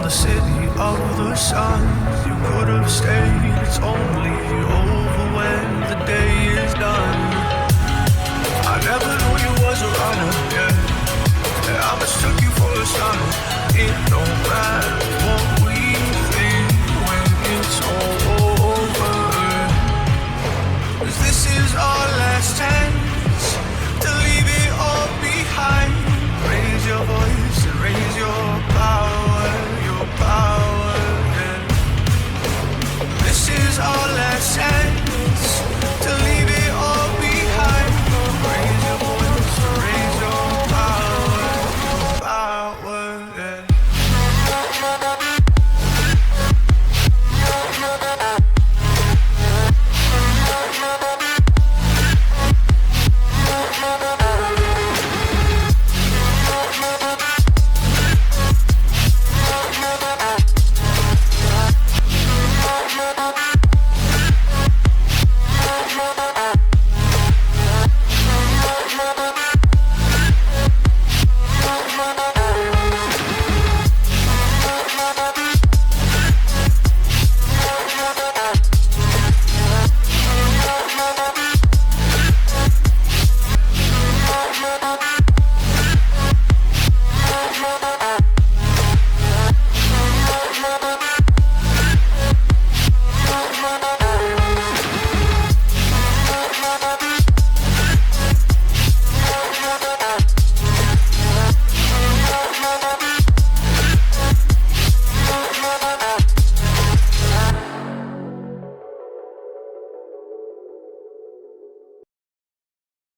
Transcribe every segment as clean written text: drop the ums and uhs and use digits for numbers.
the city of the sun. You could have stayed, it's only over when the day is done. I never knew you was a runner, yeah. I mistook you for a son. It don't matter what we think when it's all over. 'Cause this is our last chance to leave it all behind. Raise your voice and raise your power, yeah. This is our last chance to leave it all behind. Raise your voice and raise your power, yeah.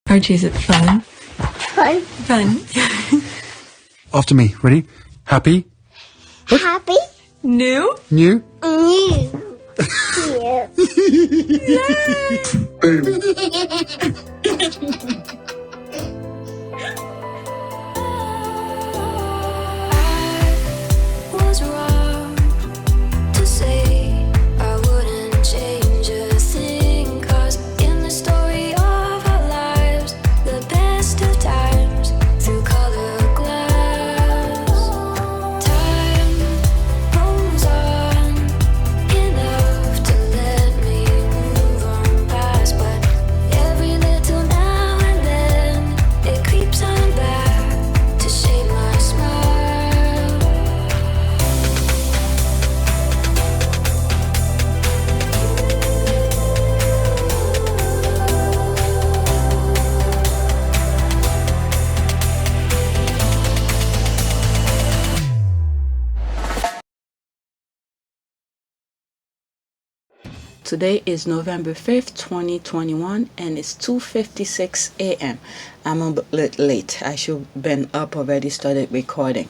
Archie, is it fun? Fun. Fun. After me. Ready? Happy? Happy. New? New? New. Boom. Was wrong to say I wouldn't change a thing, 'cause in the story of our lives, the best of times through color glass, time rolls on enough to let me move on past, but every little now and then it creeps on back to shape my smile. Today is November 5th, 2021, and it's 2:56 a.m. I'm a bit late. I should have been up already, started recording.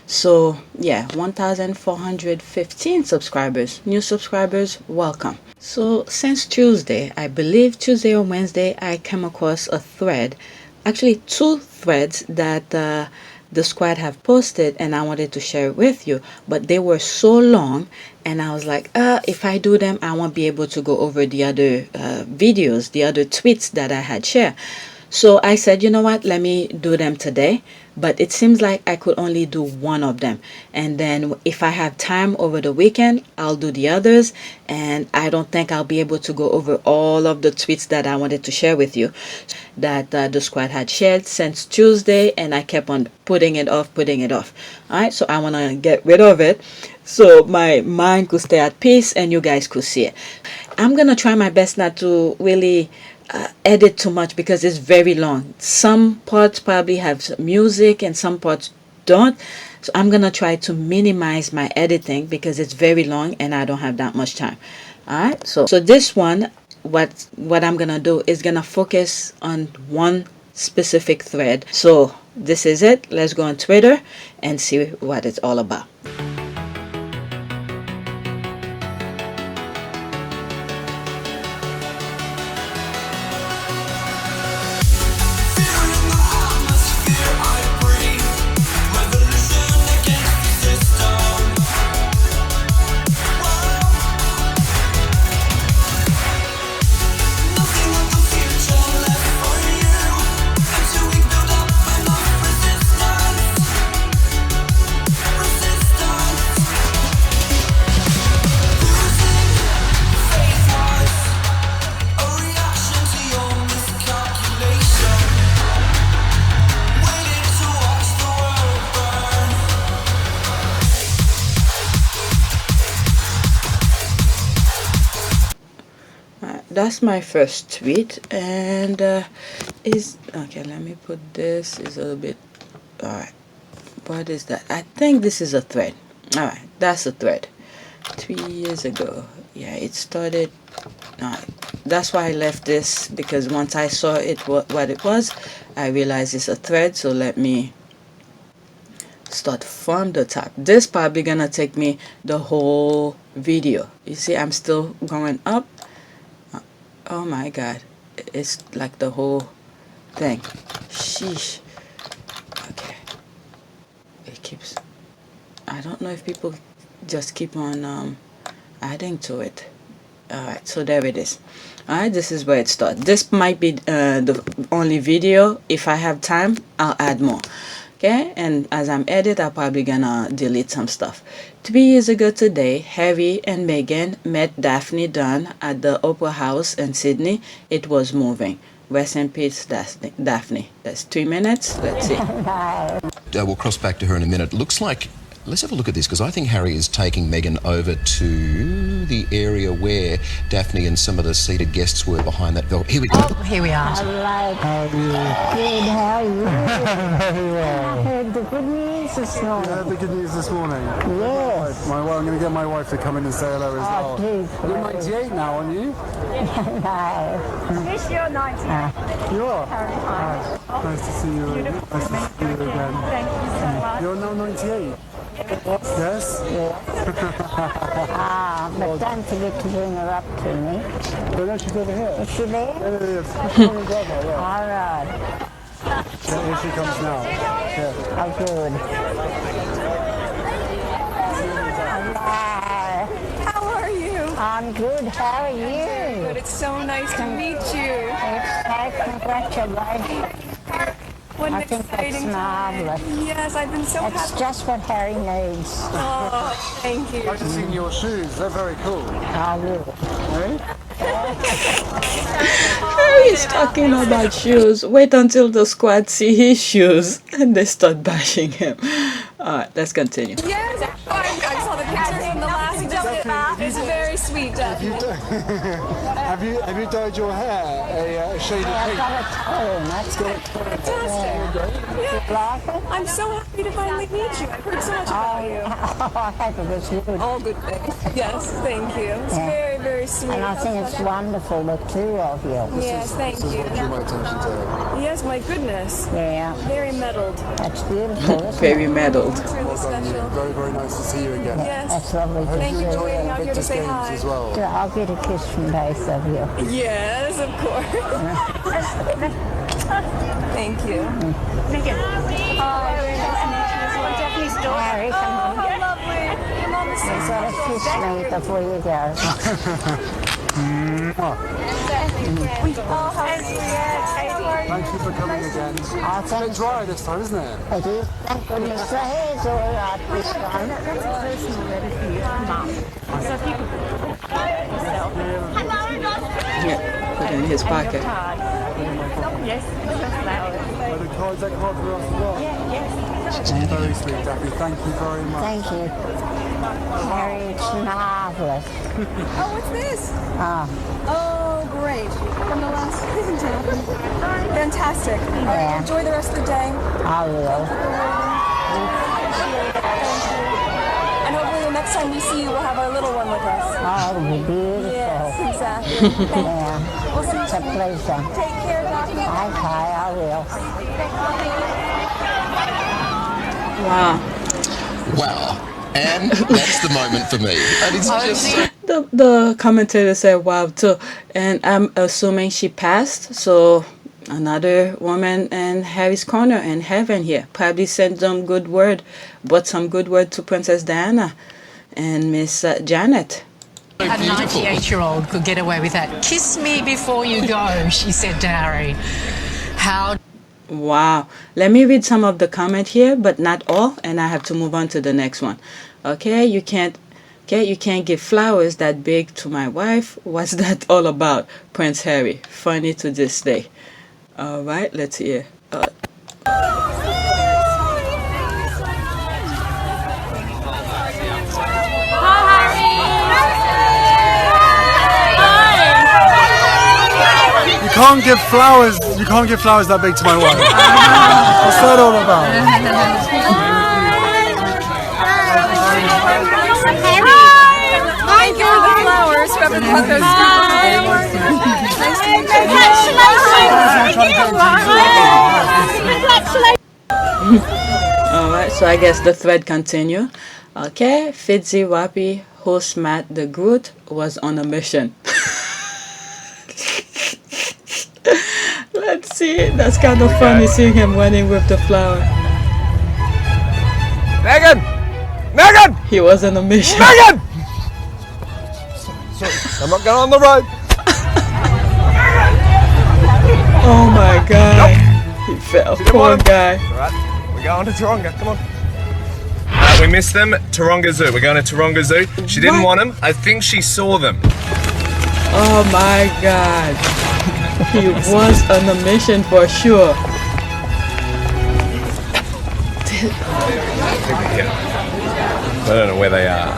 So, yeah, 1,415 subscribers. New subscribers, welcome. So, since Tuesday, I believe Tuesday or Wednesday, I came across a thread, actually two threads that the squad have posted, and I wanted to share it with you, but they were so long, and I was like, if I do them, I won't be able to go over the other videos, the other tweets that I had shared. So I said, you know what, let me do them today. But it seems like I could only do one of them. And then if I have time over the weekend, I'll do the others. And I don't think I'll be able to go over all of the tweets that I wanted to share with you that the squad had shared since Tuesday. And I kept on putting it off. All right, so I want to get rid of it so my mind could stay at peace and you guys could see it. I'm going to try my best not to really edit too much because it's very long. Some parts probably have music and some parts don't. So I'm going to try to minimize my editing because it's very long and I don't have that much time. All right. So this one, what I'm going to do is going to focus on one specific thread. So this is it. Let's go on Twitter and see what it's all about. Resistance. that's my first tweet, and is okay. Let me put this. Is a little bit. All right. What is that? I think this is a thread. All right, that's a thread. 3 years ago. Yeah, it started. That's why I left this, because once I saw it what it was, I realized it's a thread. So let me start from the top. This probably gonna take me the whole video. You see, I'm still going up. Oh my god, it's like the whole thing. Sheesh. Okay, it keeps. I don't know if people just keep on adding to it. Alright, so there it is. Alright, this is where it starts. This might be the only video. If I have time, I'll add more. Okay, and as I'm editing, I'm probably gonna delete some stuff. 3 years ago today, Harry and Meghan met Daphne Dunne at the Opera House in Sydney. It was moving. Rest in peace, Daphne. That's 3 minutes. Let's see. We'll cross back to her in a minute. Looks like, let's have a look at this, because I think Harry is taking Meghan over to the area where Daphne and some of the seated guests were behind that velvet. Here we go. Oh, here we are. Alright. How are you? Good, how are you? Very well. I heard the good news this You morning. heard the good news this morning? Yes. I'm going to get my wife to come in and say hello as well. Please. You're 98 now, aren't you? No. This year, 90. You are? Nice to see you. Nice to see you again. Thank you so much. You're now 98? Yes? But don't forget to bring her up to me. But no, she's over here. Is she there? Yeah. All right. Here she comes now. Yeah. Oh, good. Hello. How are you? I'm good. How are you? Good. It's so nice to meet you. It's congratulations. What an I think that's exciting time. marvelous. Yes, I've been so It's happy. just what Harry needs. Oh, thank you. I've just seen your shoes. They're very cool. I will. Harry's talking about shoes. Wait until the squad see his shoes and they start bashing him. Alright, let's continue. Yes, I saw the pictures from the last visit. It's very sweet, Daphne. Have you dyed your hair a shade of I've pink? got a tone. That's good. Fantastic. Like it? I'm so happy to finally meet you. I've heard so much about you. I hope it was good. All good things. Yes, thank you. It's very, very sweet. And I think it's wonderful, the two of you. Yes, thank you. Drew my attention to her. Yes, my goodness. Yeah, Very meddled. that's beautiful, isn't Very it? meddled. It's really special. Very, very nice to see you again. Yes. That's lovely. Hope Thank you you for enjoy waiting out here to Invictus say Games hi. as well. I'll get a kiss from both of you. Yes, of course. Thank you. Harry, come on. Oh, lovely. Your mom is so You've got to kiss me before you go. Oh, how sweet. Thank you for coming again. It's I a bit think dry this time, isn't it? it is. Thank goodness the hair's all right this time. Yeah, put it in his pocket. Oh, the cards, that card for us as well. Yes. Very sweet, Daphne. Thank you very much. Thank you. Harry, it's marvellous. Oh, what's this? Ah, Oh, great. From the last Fantastic. Yeah. Enjoy the rest of the day. I will. And hopefully the next time we see you, we'll have our little one with us. Oh, it'll be beautiful. Yes, exactly. Yeah, We'll see you it's a soon. pleasure. Take care, Daphne. Okay, I will. Wow. Wow. And that's the moment for me. And it's just so The commentator said wow too. And I'm assuming she passed, so another woman in Harry's corner in heaven here. Probably sent some good word, but some good word to Princess Diana and Miss Janet. A 98-year-old could get away with that. Kiss me before you go, she said to Harry. How Wow. Let me read some of the comment here, but not all, and I have to move on to the next one. Okay, you can't give flowers that big to my wife. What's that all about? Prince Harry. Funny to this day. All right, let's hear. can't give flowers. You can't give flowers that big to my wife. What's that all about? Thank you for the flowers from the Congratulations. Alright, so I guess the thread continue. Okay, Fitzy Wappy, host Matt the Groot, was on a mission. Let's see, that's kind of funny seeing him running with the flower. Meghan! Meghan! He was on a mission. Meghan! Sorry, I'm not going on the road. Oh my god. He fell. Poor guy. Alright, we're going to Taronga. Come on. We missed them. Taronga Zoo. We're going to Taronga Zoo. She didn't want them. I think she saw them. Oh my god. He was on a mission for sure. I don't know where they are.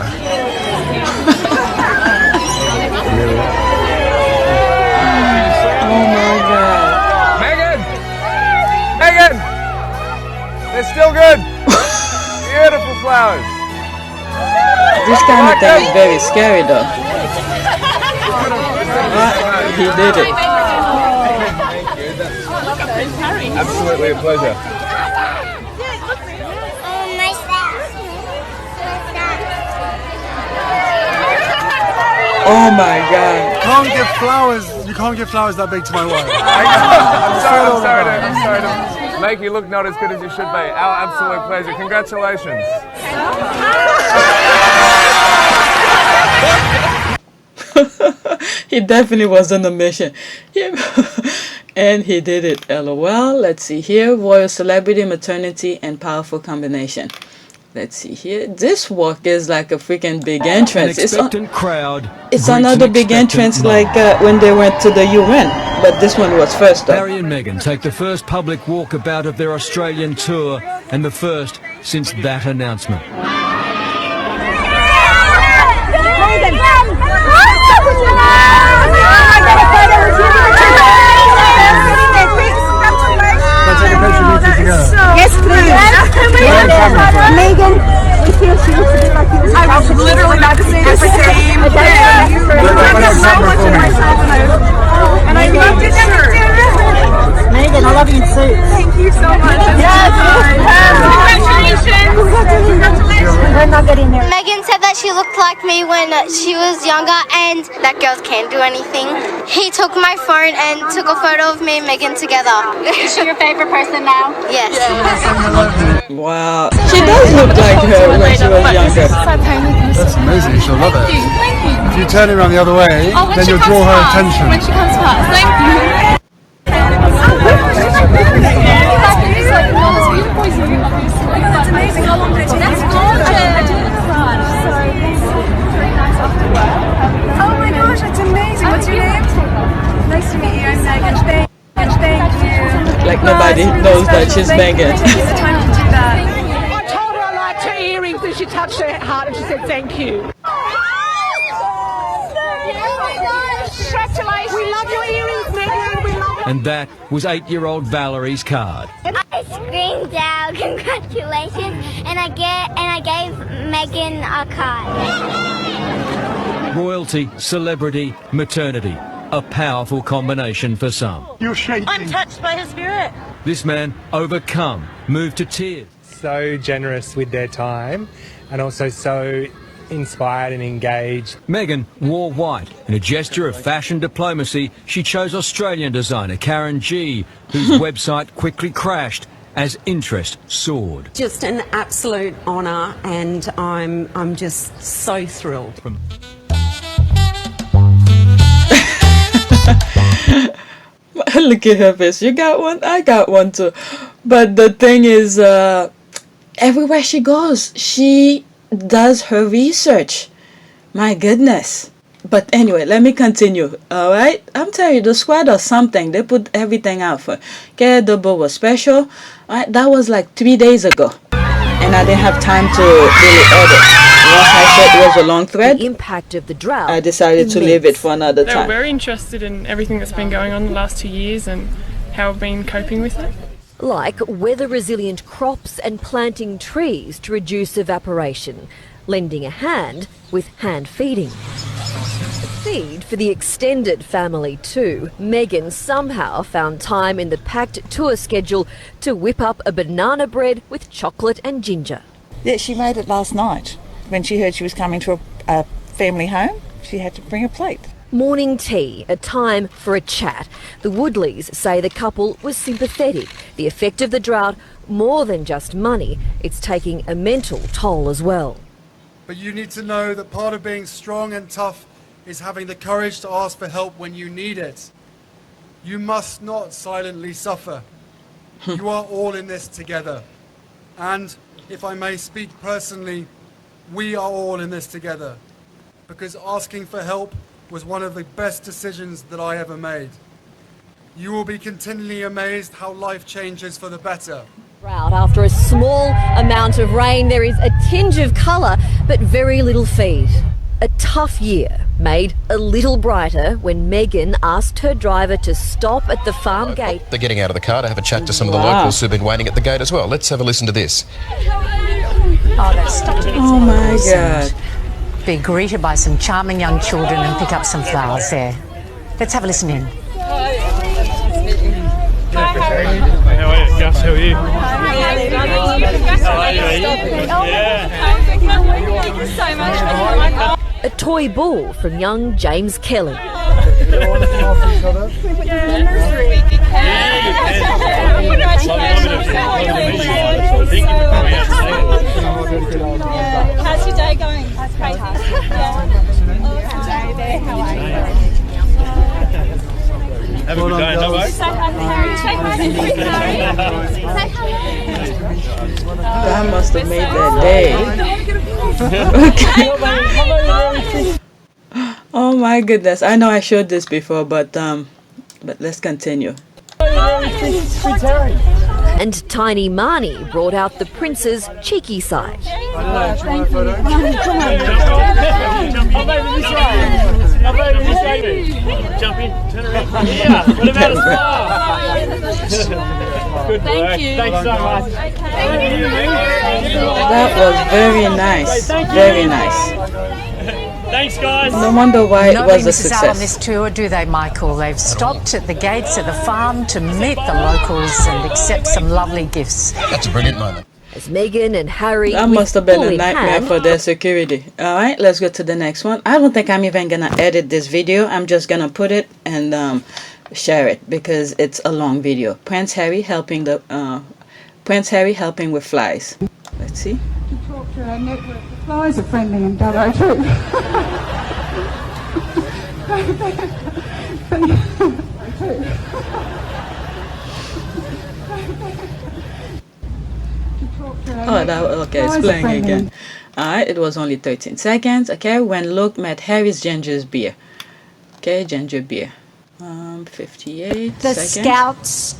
Oh my god. Meghan! Meghan! They're still good. Beautiful flowers. This kind of thing is very scary though. He did it. Absolutely a pleasure. Oh my god. Can't give flowers. You can't give flowers that big to my wife. I'm sorry to make you look not as good as you should be. Our absolute pleasure. Congratulations. He definitely was on a mission. And he did it. LOL. Let's see here. Royal celebrity, maternity, and powerful combination. Let's see here. This walk is like a freaking big entrance. It's another big entrance like when they went to the UN. But this one was first though. Harry and Meghan take the first public walkabout of their Australian tour, and the first since that announcement. Yes, please. Meghan, we feel she needs to be like you. I was literally about to say the same thing. I love so much of myself and I love your shirt. Meghan, I love you too. Thank you so much. Yes. Congratulations. We're not getting there. Meghan said that she looked like me when she was younger and that girls can't do anything. He took my phone and took a photo of me and Meghan together. Is she your favorite person now? Yes. Wow. She does look like her when she was younger. That's amazing. She'll love it. Thank you. If you turn it around the other way, then you'll draw her attention. When she comes past. Thank you. That's amazing. How long did it take? That's gorgeous. Oh my gosh, that's amazing. What's your name? Nice to meet you. I'm Meghan. Thank you. Like nobody knows that she's Meghan. Taking the time to do that. I told her I liked her earrings and she touched her heart and she said thank you. Congratulations. We love your earrings, Meghan. We love And that was 8-year-old Valerie's card. I screamed out congratulations and I gave Meghan a card. Royalty, celebrity, maternity. A powerful combination for some. You're shaking. I'm touched by her spirit. This man, overcome, moved to tears. So generous with their time and also so inspired and engaged. Meghan wore white. In a gesture of fashion diplomacy, she chose Australian designer Karen G, whose website quickly crashed as interest soared. Just an absolute honour, and I'm just so thrilled. Look at her face. You got one? I got one too. But the thing is, everywhere she goes, she does her research. My goodness. But anyway, let me continue. Alright? I'm telling you, the squad or something, they put everything out for. Okay, the book was special. Alright, that was like 3 days ago. And I didn't have time to really edit. Once I said it was a long thread, The impact of the drought. I decided to leave it for another They were time. very interested in everything that's been going on the last 2 years and how I've been coping with it. Like weather-resilient crops and planting trees to reduce evaporation, lending a hand with hand feeding. Feed for the extended family too. Meghan somehow found time in the packed tour schedule to whip up a banana bread with chocolate and ginger. Yeah, she made it last night. When she heard she was coming to a family home, she had to bring a plate. Morning tea, a time for a chat. The Woodleys say the couple was sympathetic. The effect of the drought, more than just money, it's taking a mental toll as well. But you need to know that part of being strong and tough is having the courage to ask for help when you need it. You must not silently suffer. You are all in this together. And if I may speak personally, we are all in this together. Because asking for help was one of the best decisions that I ever made. You will be continually amazed how life changes for the better. Drought. After a small amount of rain, there is a tinge of colour, but very little feed. A tough year made a little brighter when Meghan asked her driver to stop at the farm gate. They're getting out of the car to have a chat to some of the locals who've been waiting at the gate as well. Let's have a listen to this. Oh, that's Oh my God. Be greeted by some charming young children and pick up some flowers there. Let's have a listen in. How are you, Gus? How are you? Thank you so much. A toy ball from young James Kelly. How's your day going? That's crazy. How are you? Have a good day, no worries. That must have made that day. Okay. Oh my goodness. I know I showed this before, but let's continue. And Tiny Marnie brought out the prince's cheeky side. Thank you. Jump in, turn around. Yeah, what about a smile? Good Thank work. you. Thanks so much. That was very nice. Very nice. Thanks, guys. No wonder why it Nobody was a misses out on success. this tour, do they, Michael? They've stopped at the gates of the farm to meet the locals and accept some lovely gifts. That's a brilliant moment. As Meghan and Harry That with must have been bull a in nightmare hand, for their security. Alright, let's go to the next one. I don't think I'm even gonna edit this video. I'm just gonna put it and share it because it's a long video. Prince Harry helping with flies. Let's see. To talk to our network. The flies are friendly in Dubbo too. Oh, okay, it's playing again. Alright, it was only 13 seconds. Okay, when Luke met Harry's ginger beer. Okay, ginger beer. 58 The seconds. scouts,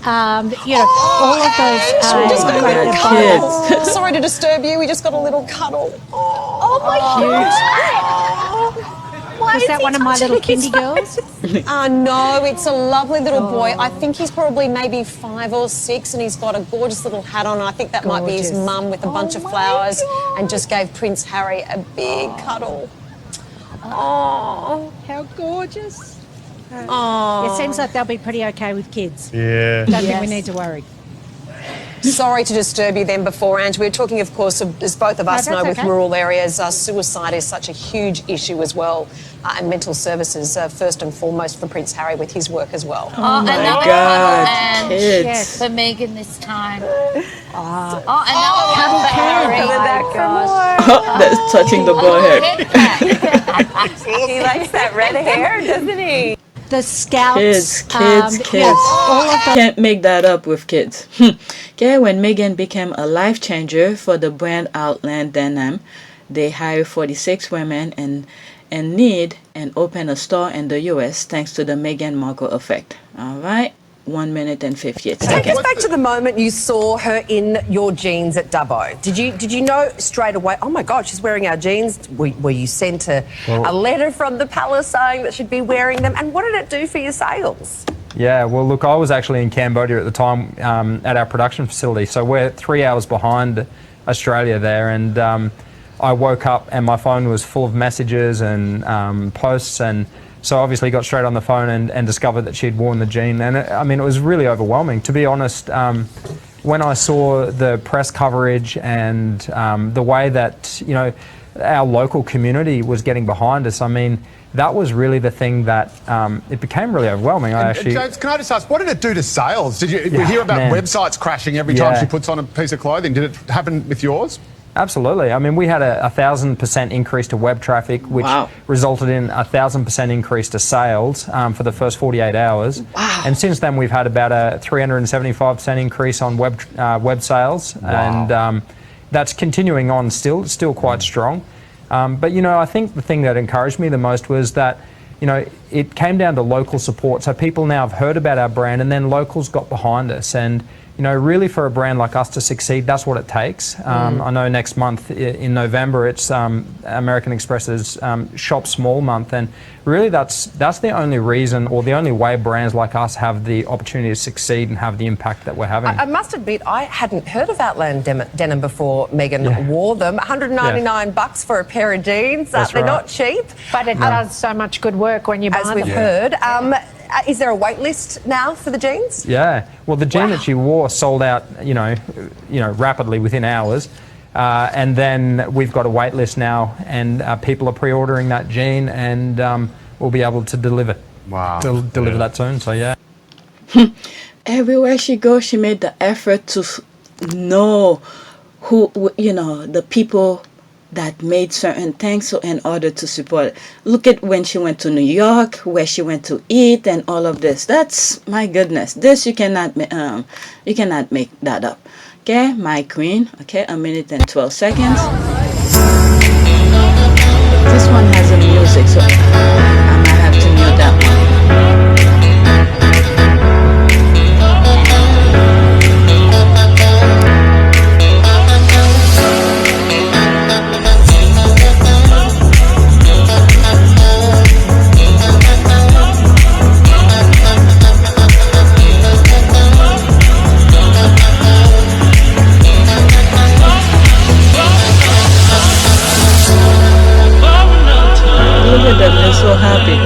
you know, all of those. Oh my God, kids. Sorry to disturb you. We just got a little cuddle. Oh my God! Was that one of my little kindy girls? No, it's a lovely little boy. I think he's probably maybe 5 or 6, and he's got a gorgeous little hat on. And I think that might be his mum with a bunch of flowers, and just gave Prince Harry a big cuddle. Oh, how gorgeous! Oh. It seems like they'll be pretty okay with kids. Yeah. Don't think we need to worry. Sorry to disturb you then before, Ange. We were talking, of course, as both of us know, with rural areas, suicide is such a huge issue as well, and mental services, first and foremost for Prince Harry with his work as well. Oh my another God, cuddle kids. for Meghan this time. Oh, Another one for Harry. Oh, that's touching the ball head. He likes that red hair, doesn't he? The scouts. Kids. You know, all of Can't make that up with kids. Okay, when Meghan became a life changer for the brand Outland Denim, they hired 46 women and need and open a store in the US thanks to the Meghan Markle effect. All right, 1 minute and 58 Take seconds. us back to the moment you saw her in your jeans at Dubbo. Did you know straight away, oh my God, she's wearing our jeans? Were you sent a letter from the palace saying that she'd be wearing them? And what did it do for your sales? Yeah, well, look, I was actually in Cambodia at the time at our production facility, so we're 3 hours behind Australia there, and I woke up and my phone was full of messages and posts, and so obviously got straight on the phone and discovered that she'd worn the jean, and it was really overwhelming. To be honest, when I saw the press coverage and the way that, you know, our local community was getting behind us, I mean, that was really the thing that it became really overwhelming. James, can I just ask, what did it do to sales? We hear about websites crashing every time she puts on a piece of clothing. Did it happen with yours? Absolutely. I mean, we had a 1,000% increase to web traffic, which resulted in a 1,000% increase to sales for the first 48 hours. Wow. And since then, we've had about a 375% increase on web sales, and that's continuing on still quite strong. But, you know, I think the thing that encouraged me the most was that, you know, it came down to local support. So people now have heard about our brand, and then locals got behind us. And, you know, really for a brand like us to succeed, that's what it takes. I know next month in November, it's American Express's Shop Small month, and really that's the only reason, or the only way brands like us have the opportunity to succeed and have the impact that we're having. I must admit, I hadn't heard of Outland denim before Meghan wore them. $199 for a pair of jeans. They're not cheap. But it does so much good work when you buy them. As we've heard. Is there a wait list now for the jeans? Yeah. Well, the jean that she wore sold out, you know, rapidly within hours. And then we've got a wait list now, and people are pre-ordering that jean, and we'll be able to deliver. Wow. Deliver that soon, so yeah. Everywhere she goes, she made the effort to know who, you know, the people that made certain things, so in order to support it. Look at when she went to New York, where she went to eat, and all of this. That's, my goodness, this you cannot make that up. Okay, my queen. Okay, 1 minute and 12 seconds. This one has a music, so I might have to mute that one. Look at them, they're so happy.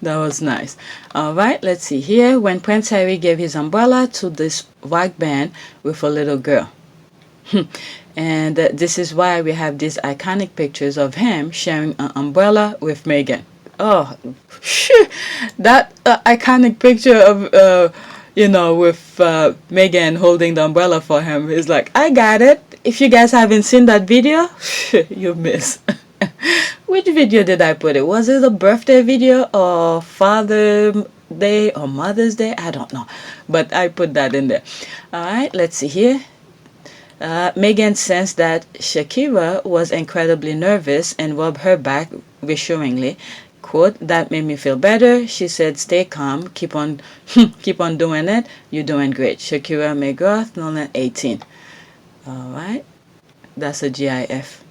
That was nice. All right, let's see here. When Prince Harry gave his umbrella to this white man with a little girl. And this is why we have these iconic pictures of him sharing an umbrella with Meghan. Oh, that iconic picture of, you know, with Meghan holding the umbrella for him is like, I got it. If you guys haven't seen that video, you miss. Which video did I put it? Was it a birthday video or Father's Day or Mother's Day? I don't know. But I put that in there. All right, let's see here. Meghan sensed that Shakira was incredibly nervous and rubbed her back reassuringly. Quote, that made me feel better. She said, stay calm. Keep on doing it. You're doing great. Shakira McGrath, Nolan 18. All right. That's a GIF.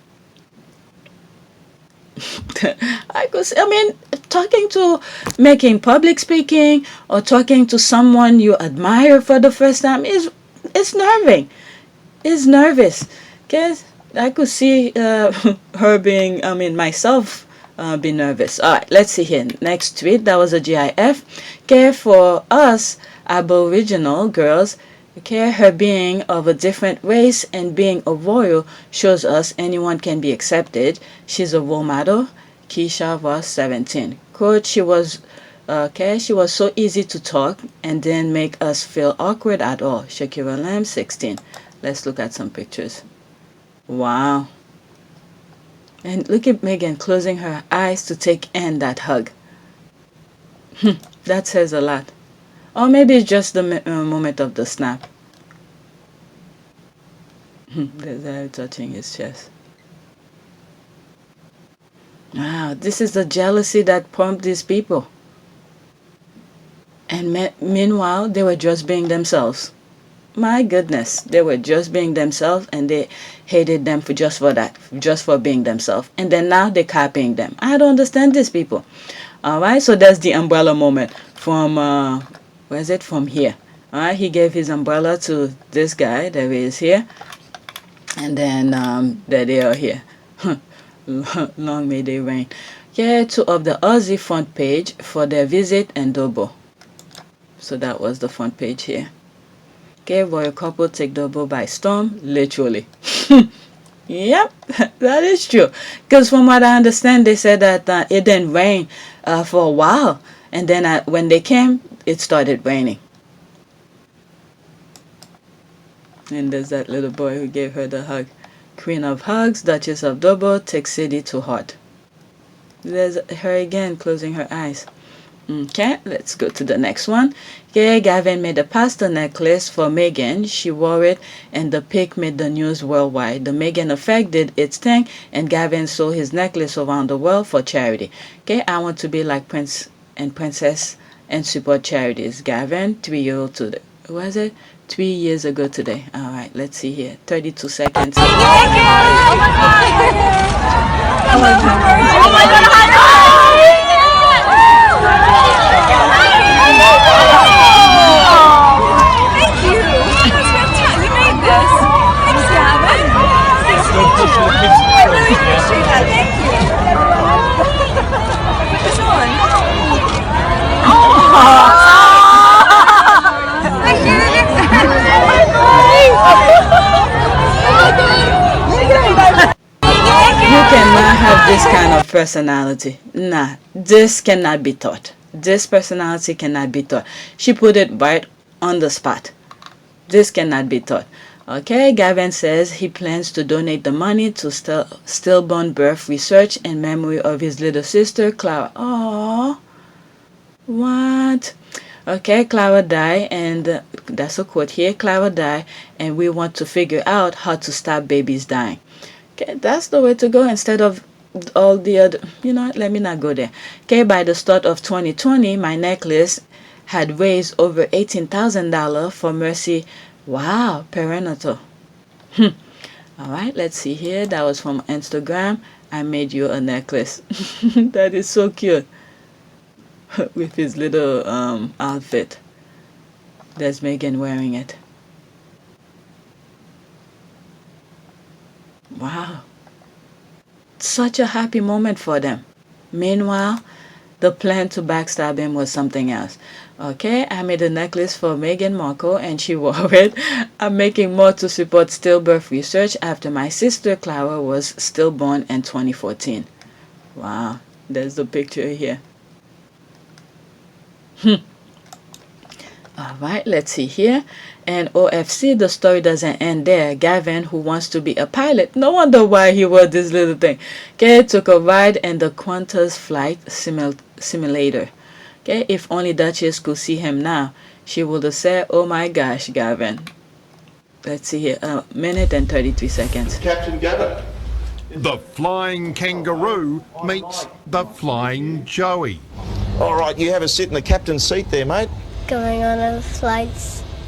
Making public speaking or talking to someone you admire for the first time it's nerving. It's nervous. Okay, I could see her being, myself be nervous. All right, let's see here. Next tweet, that was a GIF. Okay, for us Aboriginal girls, Okay, her being of a different race and being a royal shows us anyone can be accepted. She's a role model. Keisha was 17. Quote, she was so easy to talk and didn't make us feel awkward at all. Shakira Lamb, 16. Let's look at some pictures. Wow. And look at Meghan closing her eyes to take in that hug. That says a lot. Or maybe it's just the moment of the snap. There's Harry touching his chest. Wow, this is the jealousy that pumped these people. And meanwhile, they were just being themselves. My goodness, they were just being themselves, and they hated them for that, just for being themselves. And then now they're copying them. I don't understand these people. All right, so that's the umbrella moment from, where is it? From here. All right, he gave his umbrella to this guy that is here. And then there they are here. Long may they reign. Yeah, 2 of the Aussie front page for their visit and Dobo. So that was the front page here. Okay, royal couple take Dobo by storm, literally. Yep, that is true. Because from what I understand, they said that it didn't rain for a while. And then when they came, it started raining. And there's that little boy who gave her the hug. Queen of Hugs, Duchess of Dobo, takes city to heart. There's her again, closing her eyes. Okay, let's go to the next one. Okay, Gavin made a pasta necklace for Meghan. She wore it, and the pic made the news worldwide. The Meghan effect did its thing, and Gavin sold his necklace around the world for charity. Okay, I want to be like Prince and Princess and support charities. Gavin, 3 years today. Was it? 3 years ago today. All right, let's see here. 32 seconds. Oh my God. Thank you. That's fantastic. You made this. Thanks, Gavin. Thanks. I really appreciate that. Thank you. Put this on. Thank you. You cannot have this kind of personality. Nah, this cannot be taught. This personality cannot be taught. She put it right on the spot. This cannot be taught. Okay, Gavin says he plans to donate the money to stillborn birth research in memory of his little sister, Clara. Oh, what? Okay, Clara died, and that's a quote here. Clara died, and we want to figure out how to stop babies dying. Okay, that's the way to go instead of all the other, let me not go there. Okay, by the start of 2020, my necklace had raised over $18,000 for Mercy. Wow, perinatal. All right, let's see here. That was from Instagram. I made you a necklace. That is so cute. With his little outfit. There's Meghan wearing it. Wow. Such a happy moment for them. Meanwhile, the plan to backstab him was something else. Okay, I made a necklace for Meghan Markle and she wore it. I'm making more to support stillbirth research after my sister Clara was stillborn in 2014. Wow, there's the picture here. All right, let's see here. And OFC, the story doesn't end there. Gavin, who wants to be a pilot, no wonder why he wore this little thing. Okay, took a ride in the Qantas flight simulator. Okay, if only Duchess could see him now, she would have said, "Oh my gosh, Gavin." Let's see here, a minute and 33 seconds. Captain Gavin. The flying kangaroo meets the flying Joey. All right, you have a sit in the captain's seat there, mate. Going on a flight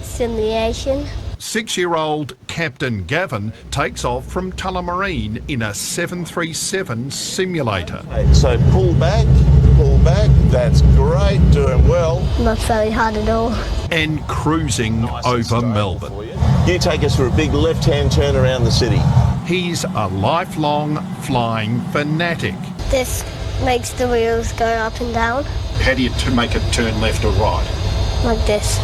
simulation. 6-year-old Captain Gavin takes off from Tullamarine in a 737 simulator. So pull back, that's great, doing well. Not very hard at all. And cruising over Melbourne. You take us for a big left-hand turn around the city. He's a lifelong flying fanatic. This makes the wheels go up and down. How do you make it turn left or right? Like this.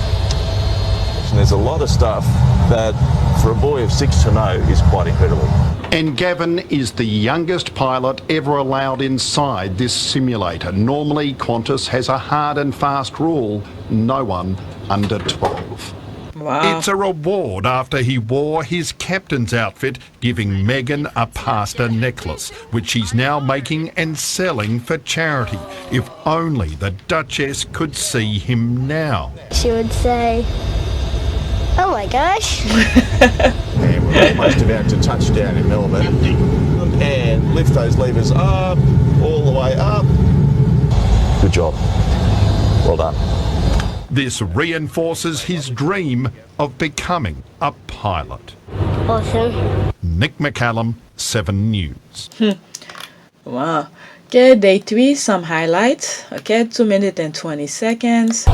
information. There's a lot of stuff that, for a boy of 6 to know, is quite incredible. And Gavin is the youngest pilot ever allowed inside this simulator. Normally, Qantas has a hard and fast rule: no one under 12. Wow. It's a reward after he wore his captain's outfit, giving Meghan a pasta necklace, which she's now making and selling for charity. If only the Duchess could see him now. She would say, "Oh my gosh." And we're almost about to touch down in Melbourne and lift those levers up, all the way up. Good job. Well done. This reinforces his dream of becoming a pilot. Awesome. Nick McCallum, 7 News. Wow. Okay, day 3, some highlights. Okay, 2 minutes and 20 seconds. Wow.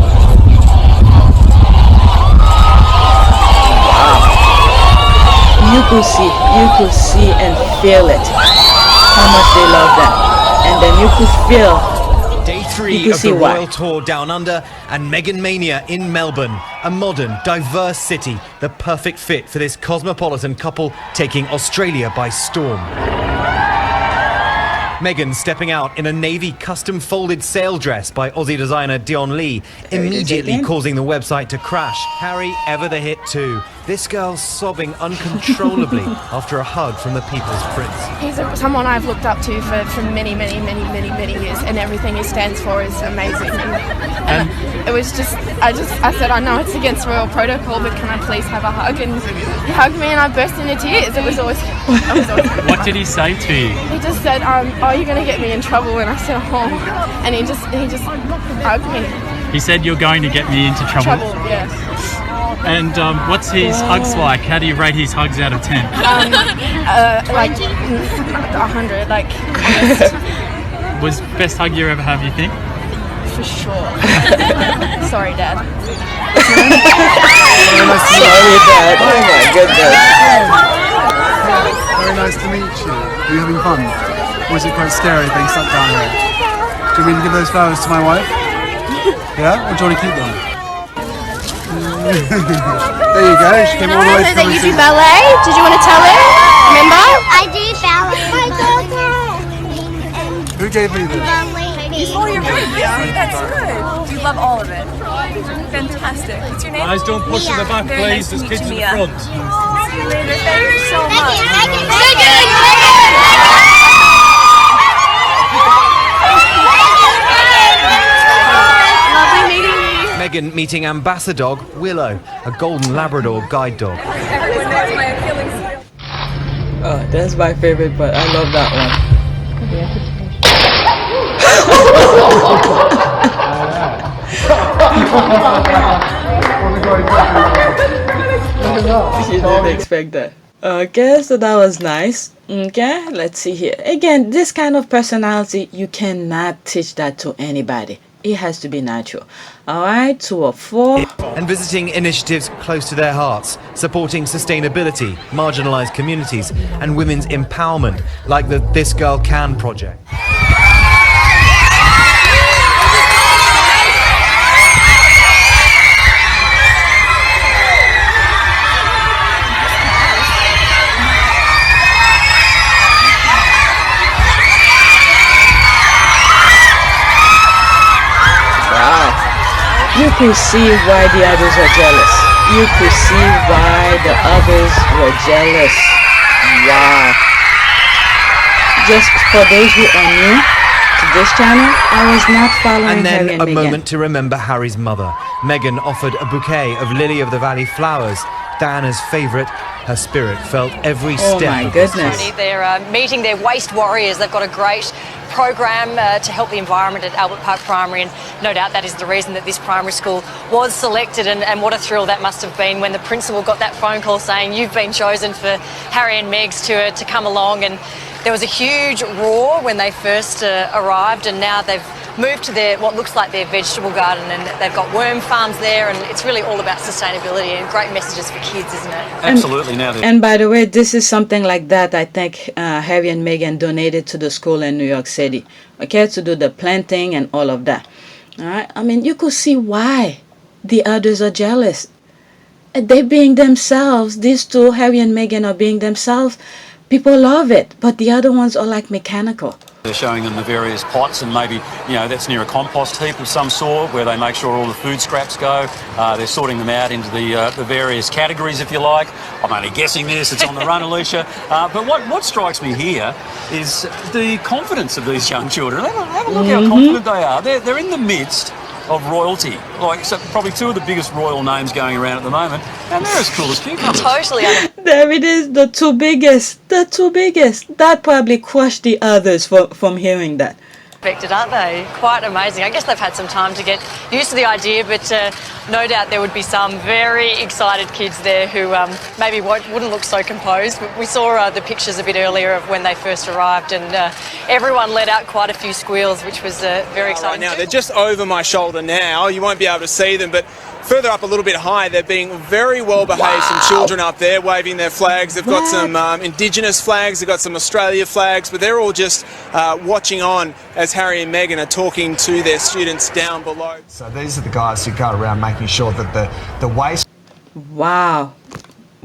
You could see and feel it. How much they love them. And then you could feel. Day 3 of the Royal Tour Down Under and Meghan Mania in Melbourne. A modern, diverse city, the perfect fit for this cosmopolitan couple taking Australia by storm. Meghan stepping out in a navy custom folded sail dress by Aussie designer Dion Lee, immediately causing the website to crash. Harry ever the hit too. This girl sobbing uncontrollably after a hug from the People's Prince. He's someone I've looked up to for many years, and everything he stands for is amazing. And it was just, I said, I know it's against royal protocol, but can I please have a hug? And he hugged me and I burst into tears. It was always What did he say to you? He just said, "Oh, you're going to get me in trouble." And I said, "Oh," and he just hugged me. He said, "You're going to get me into trouble." Yes. And what's his hugs like? How do you rate his hugs out of 10? Like 100, like honest. Was best hug you ever have, you think? For sure. Sorry, Dad. Sorry, Dad. Oh my goodness. Very nice to meet you. Are you having fun? Or is it quite scary being stuck down here? Do you want me to give those flowers to my wife? Yeah? Or do you want to keep them? There you go. She came all the way That you do ballet? Did you want to tell her? Remember? I do ballet. Who gave me this? Oh, you're very young. That's good. You love all of it. Fantastic. What's your name? Guys, don't push in the back, please. There's kids in the front. See you later. Thank you so much. Lovely meeting you. Meghan meeting ambassador dog Willow, a golden Labrador guide dog. Everyone knows my Achilles heel. Oh, that's my favorite, but I love that one. You didn't expect that. Okay, so that was nice. Okay, let's see here. Again, this kind of personality, you cannot teach that to anybody. It has to be natural. All right, 2 or 4. And visiting initiatives close to their hearts, supporting sustainability, marginalised communities, and women's empowerment, like the This Girl Can project. You could see why the others were jealous. You could see why the others were jealous. Wow. Just for those who are new to this channel, I was not following And then Harry and a Meghan. moment to remember Harry's mother. Meghan offered a bouquet of lily of the valley flowers, Diana's favourite. Her spirit felt every step. Oh my goodness. They're meeting their waste warriors. They've got a great program to help the environment at Albert Park Primary, and no doubt that is the reason that this primary school was selected, and what a thrill that must have been when the principal got that phone call saying you've been chosen for Harry and Megs to come along. And there was a huge roar when they first arrived, and now they've moved to their what looks like their vegetable garden, and they've got worm farms there, and it's really all about sustainability and great messages for kids, isn't it? Absolutely. Now And by the way, this is something like that I think Harry and Meghan donated to the school in New York City, okay, to do the planting and all of that. All right, I mean, you could see why the others are jealous. They being themselves. These two, Harry and Meghan, are being themselves. People love it, but the other ones are like mechanical. They're showing them the various pots, and maybe, you know, that's near a compost heap of some sort where they make sure all the food scraps go. They're sorting them out into the various categories, if you like. I'm only guessing this, it's on the run, Alicia. But what strikes me here is the confidence of these young children. Have a look how confident they are. They're in the midst of royalty. Like, so probably two of the biggest royal names going around at the moment, and they're as cool as cucumbers. Totally. There it is, the two biggest. That probably crushed the others from hearing that. Expected, aren't they? Quite amazing. I guess they've had some time to get used to the idea, but no doubt there would be some very excited kids there who maybe wouldn't look so composed. We saw the pictures a bit earlier of when they first arrived, and everyone let out quite a few squeals, which was very exciting. Right now, they're just over my shoulder now. You won't be able to see them, but further up a little bit high, they're being very well behaved. Some children up there waving their flags. They've got some Indigenous flags, they've got some Australia flags, but they're all just watching on as Harry and Meghan are talking to their students down below. So these are the guys who go around making sure that the waste... Wow.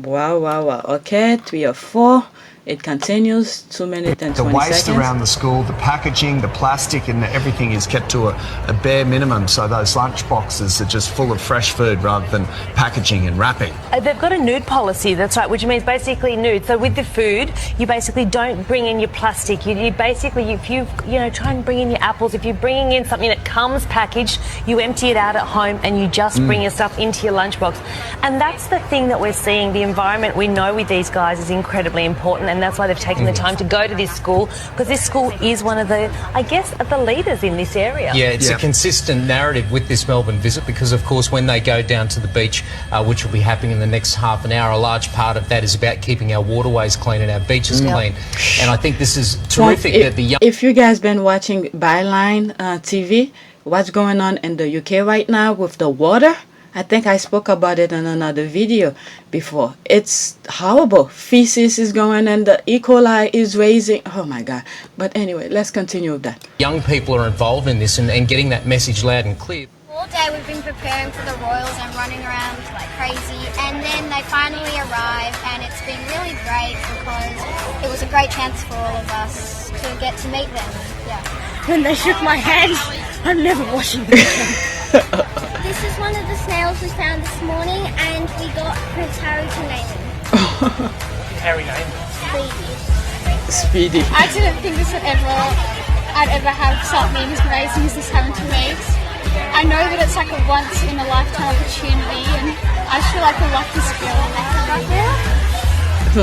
Okay, 3 or 4. It continues, 2 minutes and 20 The waste seconds. around the school, the packaging, the plastic, and everything is kept to a bare minimum. So those lunch boxes are just full of fresh food rather than packaging and wrapping. They've got a nude policy, that's right, which means basically nude. So with the food, you basically don't bring in your plastic. You basically, if you try and bring in your apples, if you're bringing in something that comes packaged, you empty it out at home and you just bring your stuff into your lunchbox. And that's the thing that we're seeing. The environment we know with these guys is incredibly important. And that's why they've taken the time to go to this school, because this school is one of the, I guess, the leaders in this area. Yeah, it's a consistent narrative with this Melbourne visit, because, of course, when they go down to the beach, which will be happening in the next half an hour, a large part of that is about keeping our waterways clean and our beaches clean. And I think this is terrific that the young... If you guys been watching Byline TV, what's going on in the UK right now with the water? I think I spoke about it in another video before. It's horrible. Feces is going and the E. coli is raising. Oh my God. But anyway, let's continue with that. Young people are involved in this and getting that message loud and clear. All day we've been preparing for the Royals and running around like crazy, and then they finally arrived, and it's been really great because it was a great chance for all of us to get to meet them. Yeah. When they shook my hand, I'm never washing them again. This is one of the snails we found this morning, and we got Prince Harry to name him. Harry name? Speedy. I didn't think I'd ever have something as amazing as this happen to me. I know that it's like a once in a lifetime opportunity, and I feel like a lucky girl right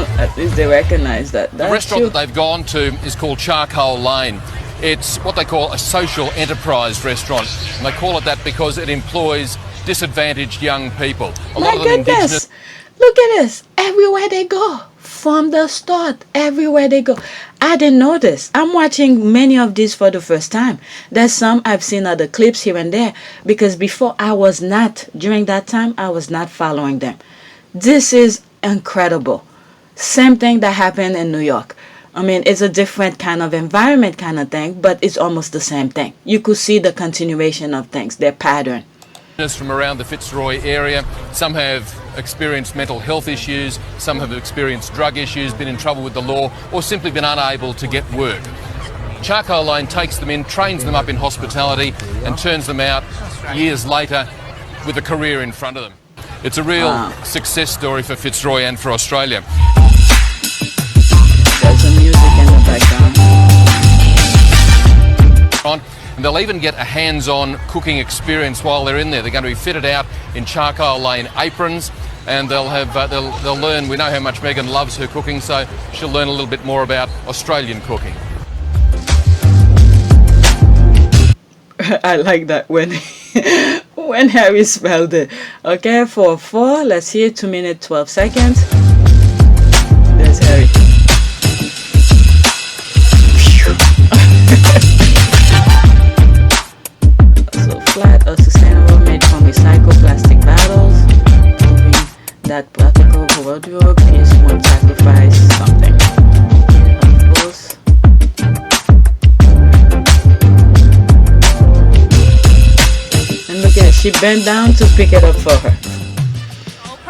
now. At least they recognize that. The restaurant that they've gone to is called Charcoal Lane. It's what they call a social enterprise restaurant, and they call it that because it employs disadvantaged young people. My goodness, look at this. Everywhere they go, from the start, everywhere they go. I didn't know this. I'm watching many of these for the first time. There's some I've seen other clips here and there, because before during that time, I was not following them. This is incredible. Same thing that happened in New York. I mean, it's a different kind of environment kind of thing, but it's almost the same thing. You could see the continuation of things, their pattern. From around the Fitzroy area, some have experienced mental health issues, some have experienced drug issues, been in trouble with the law, or simply been unable to get work. Charcoal Lane takes them in, trains them up in hospitality, and turns them out years later with a career in front of them. It's a real success story for Fitzroy and for Australia. There's some music in the background. And they'll even get a hands-on cooking experience while they're in there. They're going to be fitted out in Charcoal Lane aprons, and they'll learn. We know how much Meghan loves her cooking, so she'll learn a little bit more about Australian cooking. I like that when Harry spelled it. Okay, for 4, let's hear 2 minutes 12 seconds. There's Harry. So flat or sustainable, made from recycled plastic bottles. Moving that practical wardrobe is one sacrifice something. Of course. And look at it, she bent down to pick it up for her.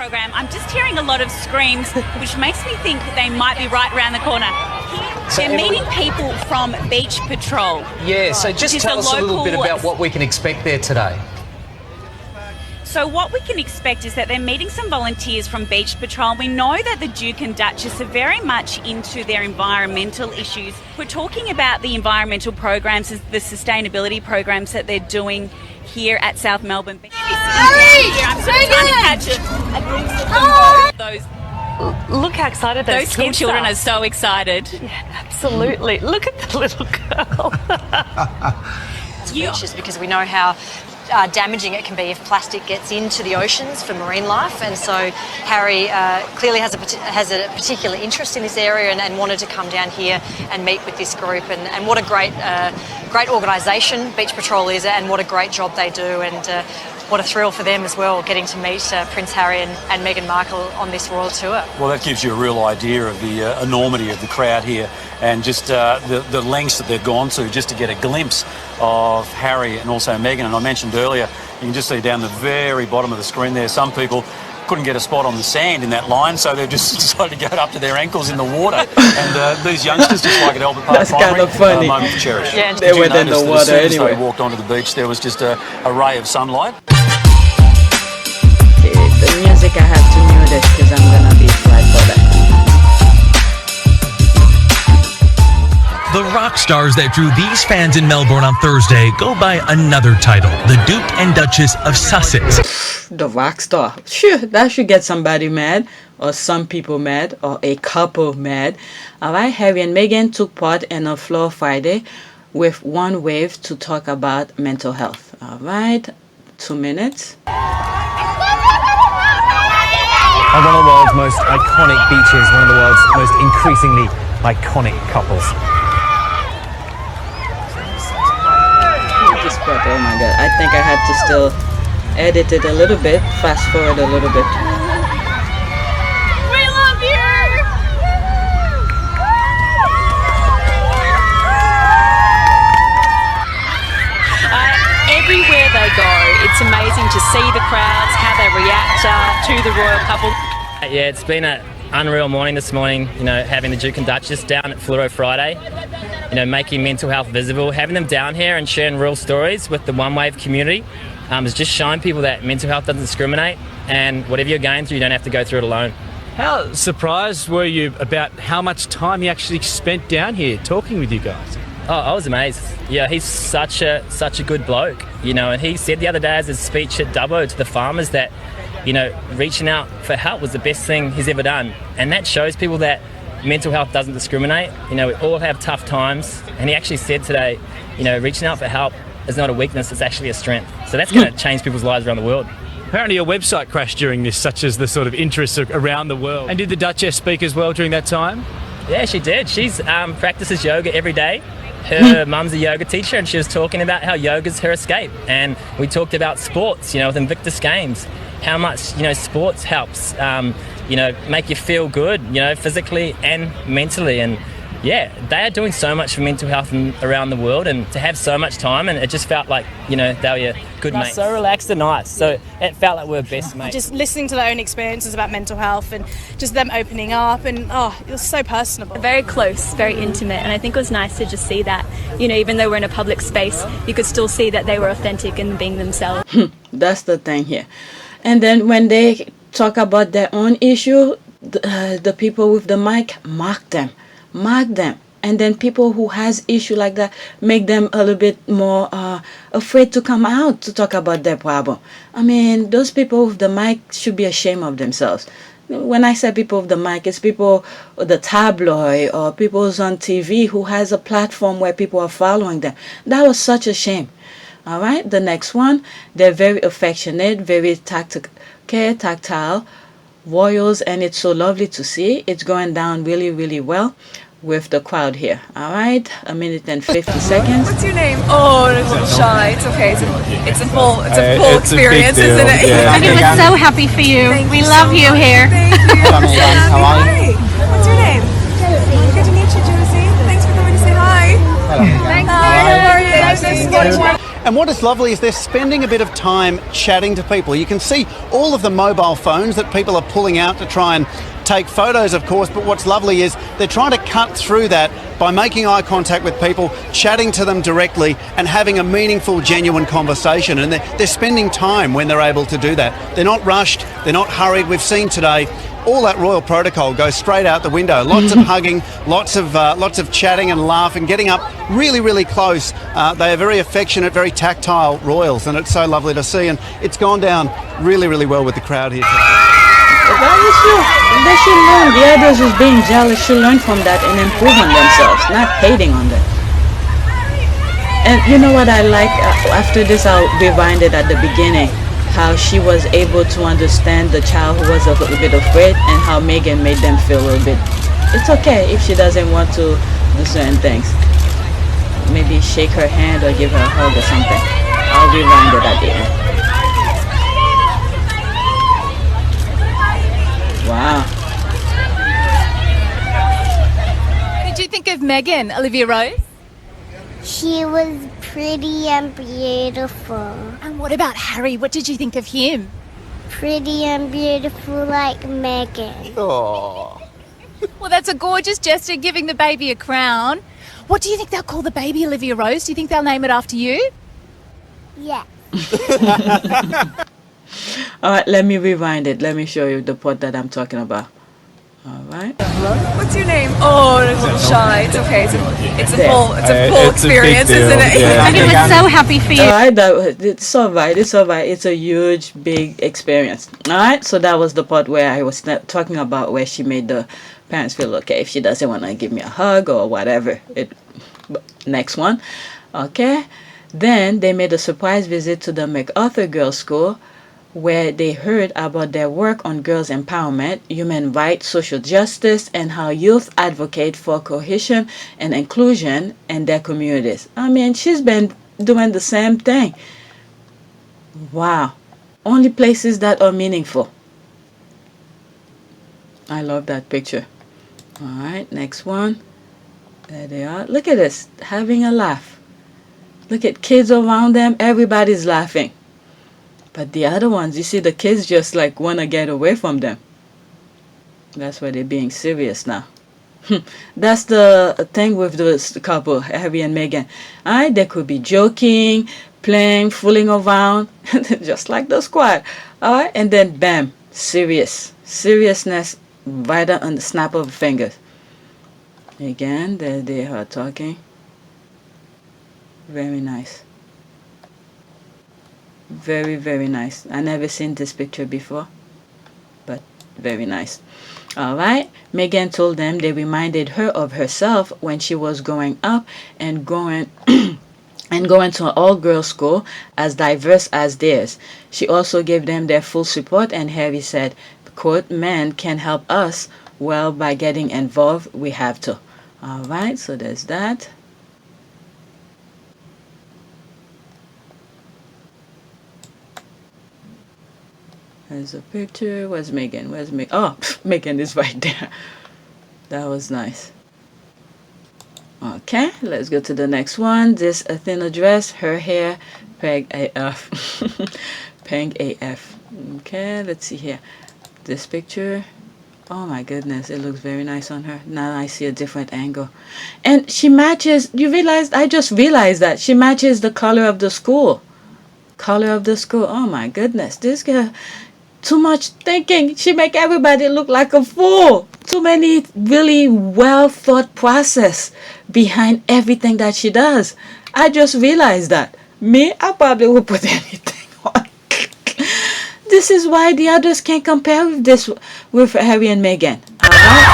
program, I'm just hearing a lot of screams, which makes me think they might be right around the corner. They're meeting people from Beach Patrol. Yeah, so just tell us a little bit about what we can expect there today. So what we can expect is that they're meeting some volunteers from Beach Patrol. We know that the Duke and Duchess are very much into their environmental issues. We're talking about the environmental programs, the sustainability programs that they're doing here at South Melbourne. I'm sort of trying to catch a glimpse of those. Look how excited those school children are so excited. Yeah, absolutely. Look at the little girl. Beaches, because we know how damaging it can be if plastic gets into the oceans for marine life, and so Harry clearly has a particular interest in this area and wanted to come down here and meet with this group, and what a great organisation Beach Patrol is, and what a great job they do, and what a thrill for them as well, getting to meet Prince Harry and Meghan Markle on this royal tour. Well, that gives you a real idea of the enormity of the crowd here, and just the lengths that they've gone to just to get a glimpse of Harry and also Meghan. And I mentioned earlier, you can just see down the very bottom of the screen there, some people couldn't get a spot on the sand in that line, so they've just decided to go up to their ankles in the water. And these youngsters, just like at Albert Park Primary, kind of funny. a moment to cherish. Yeah, they were in the water as soon as anyway. they walked onto the beach, there was just a ray of sunlight. The music, I have to mute it because I'm gonna be fly for that. The rock stars that drew these fans in Melbourne on Thursday go by another title, the Duke and Duchess of Sussex. The rock star. Sure, that should get somebody mad, or some people mad, or a couple mad. Alright, Harry and Meghan took part in a floor Friday with One Wave to talk about mental health. Alright, 2 minutes. On one of the world's most iconic beaches, one of the world's most increasingly iconic couples. Oh my god, I think I had to still edit it a little bit, fast forward a little bit. We love you! Everywhere they go, it's amazing to see the crowds, how they react to the royal couple. Yeah, it's been an unreal morning this morning, you know, having the Duke and Duchess down at Fluoro Friday, you know, making mental health visible, having them down here and sharing real stories with the One Wave community is just showing people that mental health doesn't discriminate, and whatever you're going through, you don't have to go through it alone. How surprised were you about how much time he actually spent down here talking with you guys? Oh, I was amazed. Yeah, he's such a good bloke, you know, and he said the other day as his speech at Dubbo to the farmers that, you know, reaching out for help was the best thing he's ever done. And that shows people that mental health doesn't discriminate. You know, we all have tough times. And he actually said today, you know, reaching out for help is not a weakness, it's actually a strength. So that's going to change people's lives around the world. Apparently your website crashed during this, such as the sort of interests around the world. And did the Duchess speak as well during that time? Yeah, she did. She's practices yoga every day. Her mum's a yoga teacher, and she was talking about how yoga's her escape. And we talked about sports, you know, with Invictus Games, how much, you know, sports helps, you know, make you feel good, you know, physically and mentally. And yeah, they are doing so much for mental health around the world, and to have so much time, and it just felt like, you know, they were your good mates. So relaxed and nice, so it felt like we were best mates. Just listening to their own experiences about mental health and just them opening up, and it was so personable. Very close, very intimate, and I think it was nice to just see that, you know, even though we're in a public space, you could still see that they were authentic and being themselves. That's the thing here. And then when they talk about their own issue, the people with the mic mark them. And then people who has issue like that make them a little bit more afraid to come out to talk about their problem. I mean, those people with the mic should be ashamed of themselves. When I say people with the mic, it's people, the tabloid or people who's on TV who has a platform where people are following them. That was such a shame. All right, the next one, they're very affectionate, very tactile, royals, and it's so lovely to see. It's going down really, really well with the crowd here. All right, 1 minute and 50 seconds. What's your name? Oh, I'm shy. It's okay. It's a full experience, isn't it? Yeah. Meghan, we're so happy for you. We love you here. Thank you. How are you? What's your name? Josie. Good to meet you, Josie. Thanks for coming to say hi. Hello. Thanks. Hi. How are you? Nice to meet you. And what is lovely is they're spending a bit of time chatting to people. You can see all of the mobile phones that people are pulling out to try and take photos, of course, but what's lovely is they're trying to cut through that by making eye contact with people, chatting to them directly and having a meaningful, genuine conversation. And they're spending time when they're able to do that. They're not rushed, they're not hurried. We've seen today all that royal protocol goes straight out the window. Lots of hugging, lots of chatting and laughing, getting up really, really close. They are very affectionate, very tactile royals, and it's so lovely to see. And it's gone down really, really well with the crowd here today. They should learn. The others who's being jealous should learn from that and improve on themselves, not hating on them. And you know what I like? After this, I'll rewind it at the beginning. How she was able to understand the child who was a little bit afraid, and how Meghan made them feel a little bit. It's okay if she doesn't want to do certain things. Maybe shake her hand or give her a hug or something. I'll rewind it at the end. Wow. What did you think of Meghan, Olivia Rose? She was pretty and beautiful. And what about Harry? What did you think of him? Pretty and beautiful like Meghan. Oh. Well, that's a gorgeous gesture, giving the baby a crown. What do you think they'll call the baby, Olivia Rose? Do you think they'll name it after you? Yeah. All right, let me rewind it. Let me show you the part that I'm talking about. All right. What's your name? Oh, I'm a little shy. It's okay. It's a full experience, isn't it? Yeah. And he was so happy for you. All right, it's all right. It's all right. It's a huge, big experience. All right. So that was the part where I was talking about where she made the parents feel okay if she doesn't want to give me a hug or whatever. Next one. Okay. Then they made a surprise visit to the MacArthur Girls' School, where they heard about their work on girls' empowerment, human rights, social justice, and how youth advocate for cohesion and inclusion in their communities. I mean, she's been doing the same thing. Wow. Only places that are meaningful. I love that picture. All right, next one. There they are. Look at this, having a laugh. Look at kids around them. Everybody's laughing. But the other ones, you see the kids just like want to get away from them. That's why they're being serious now. That's the thing with this couple, Harry and Meghan. Alright, they could be joking, playing, fooling around, just like the squad. Alright, and then bam, seriousness right on the snap of the fingers. Again, there they are talking. Very nice. Very, very nice. I never seen this picture before, but very nice. All right. Meghan told them they reminded her of herself when she was growing up and going to an all-girls school as diverse as theirs. She also gave them their full support, and Harry said, quote, "Men can help us well by getting involved. We have to." All right. So there's that. There's a picture. Where's Meghan? Where's Meghan? Oh, Meghan is right there. That was nice. Okay, let's go to the next one. This thinner dress, her hair, peg AF. Peg AF. Okay, let's see here. This picture. Oh my goodness, it looks very nice on her. Now I see a different angle. And she matches, you realized, I just realized that she matches the color of the school. Color of the school. Oh my goodness, this girl. Too much thinking. She make everybody look like a fool. Too many really well thought process behind everything that she does. I just realized that. Me, I probably would put anything on. This is why the others can't compare with this with Harry and Meghan. Alright?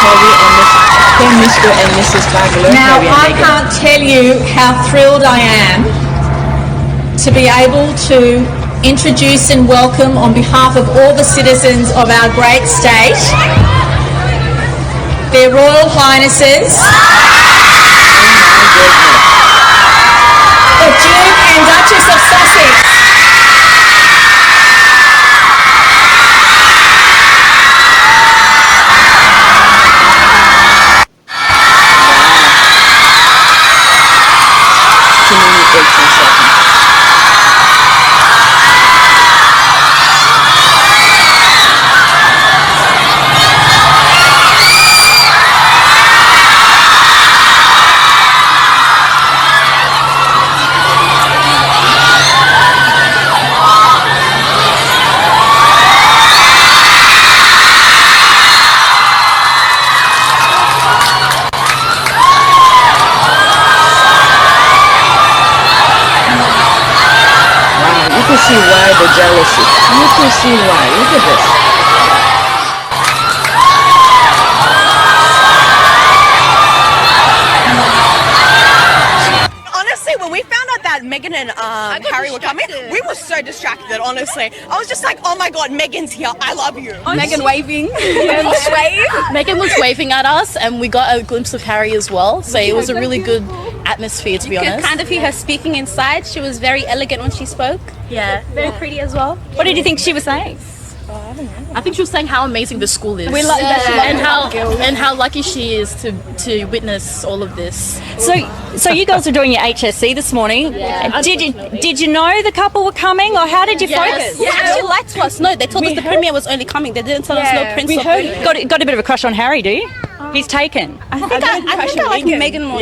Harry and Mr. and Mrs. Bagler. Now Harry and I Meghan. can't tell you how thrilled I am to be able to introduce and welcome on behalf of all the citizens of our great state, their Royal Highnesses, the Duke and Duchess of Sussex. jealousy. You can see why. Look at this. Honestly, when we found out that Meghan and Harry were coming, we were so distracted, honestly. I was just like, oh my god, Meghan's here, I love you. Meghan waving. Meghan was waving at us, and we got a glimpse of Harry as well. So it was a really good atmosphere, to be honest. You could kind of hear her speaking inside. She was very elegant when she spoke. Yeah, very pretty as well. What did you think she was saying? I think she was saying how amazing the school is, We love that she loved and how lucky she is to witness all of this. So you girls are doing your HSC this morning. Yeah. Did you know the couple were coming, or how did you focus? They actually lied to us. No, they told us the premier was only coming. They didn't tell us no prince. We or heard. Prince. Got a bit of a crush on Harry, do you? He's taken. I think I like Meghan more.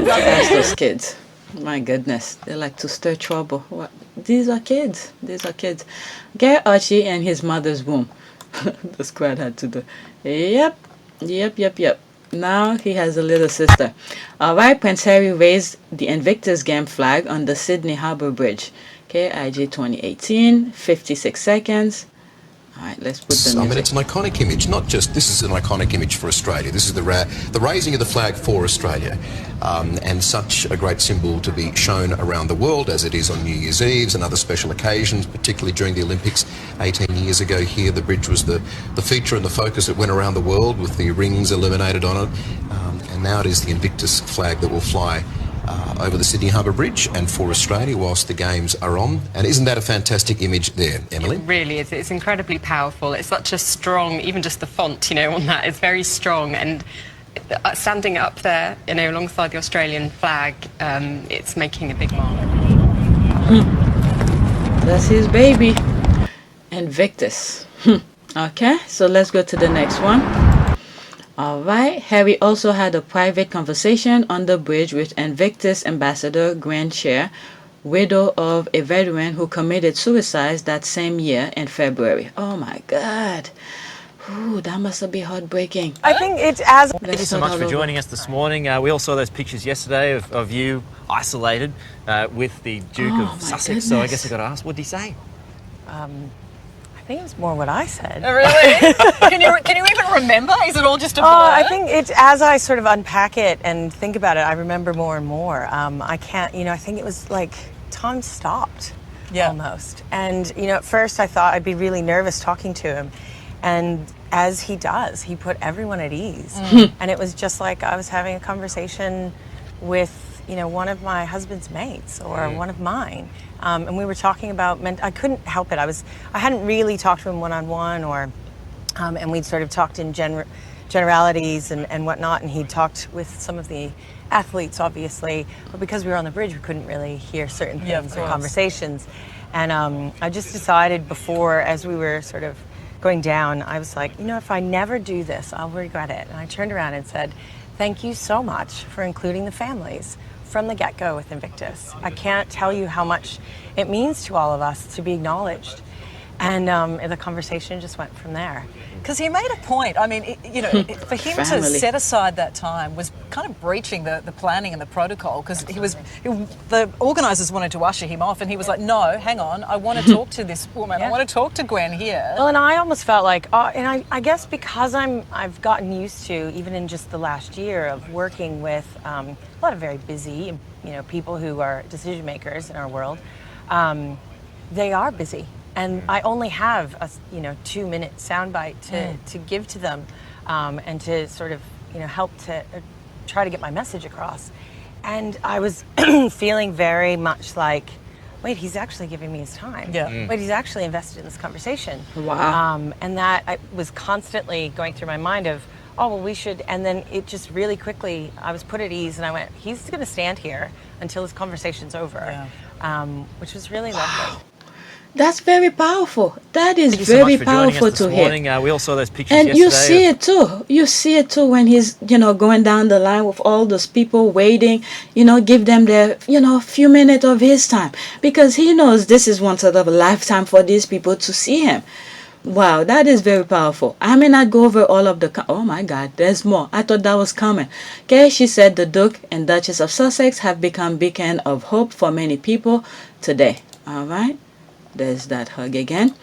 That's those kids. My goodness, they like to stir trouble. What? These are kids. These are kids. Get Archie and his mother's womb. The squad had to do. Yep. Now he has a little sister. Alright, Prince Harry raised the Invictus Game flag on the Sydney Harbour Bridge. Okay, IG 2018, 56 seconds. Alright, let's put the music. It's an iconic image. Not just, this is an iconic image for Australia. This is the raising of the flag for Australia. And such a great symbol to be shown around the world, as it is on New Year's Eves and other special occasions, particularly during the Olympics 18 years ago here. The bridge was the feature and the focus that went around the world with the rings illuminated on it. And now it is the Invictus flag that will fly over the Sydney Harbour Bridge and for Australia whilst the games are on. And isn't that a fantastic image there, Emily? It really is. It's incredibly powerful. It's such a strong, even just the font, on that is very strong. And standing up there, alongside the Australian flag, it's making a big mark. That's his baby. Invictus. Okay, so let's go to the next one. Alright, Harry also had a private conversation on the bridge with Invictus Ambassador Grand Chair, widow of a veteran who committed suicide that same year in February. Oh my God. Ooh, that must be heartbreaking. I think it's as... Thank you so much for joining us this morning. We all saw those pictures yesterday of you isolated with the Duke of Sussex. Goodness. So I guess I've got to ask, what did he say? I think it was more what I said. Oh, really? Can you even remember? Is it all just a blur? I think it's as I sort of unpack it and think about it, I remember more and more. I can't, I think it was like time stopped almost. And, at first I thought I'd be really nervous talking to him. And as he does, he put everyone at ease. And it was just like I was having a conversation with, one of my husband's mates or one of mine. And we were talking about, I couldn't help it. I hadn't really talked to him one-on-one and we'd sort of talked in generalities and whatnot. And he'd talked with some of the athletes, obviously, but because we were on the bridge, we couldn't really hear certain things or conversations. And I just decided before, as we were sort of going down, I was like, if I never do this, I'll regret it. And I turned around and said, thank you so much for including the families from the get-go with Invictus. I can't tell you how much it means to all of us to be acknowledged. And the conversation just went from there. Because he made a point. I mean, for him to set aside that time was kind of breaching the planning and the protocol, because the organisers wanted to usher him off and he was like, no, hang on, I want to talk to this woman. I want to talk to Gwen here. Well, and I almost felt like, and I guess because I've gotten used to, even in just the last year, of working with a lot of very busy, people who are decision makers in our world, they are busy. And I only have a 2-minute soundbite to give to them and to sort of help to try to get my message across. And I was feeling very much like, wait, he's actually giving me his time. Wait, he's actually invested in this conversation. Wow. And that I was constantly going through my mind of, oh, well, we should. And then it just really quickly, I was put at ease and I went, he's going to stand here until this conversation's over, which was really lovely. That's very powerful. That is Thank you so very much for joining powerful us to this hear. morning. We all saw those pictures And yesterday. you see it too. You see it too when he's, going down the line with all those people waiting, give them their, few minutes of his time. Because he knows this is one sort of a lifetime for these people to see him. Wow, that is very powerful. I may not go over all of the... Oh my God, there's more. I thought that was coming. Okay, she said the Duke and Duchess of Sussex have become beacon of hope for many people today. All right. There's that hug again.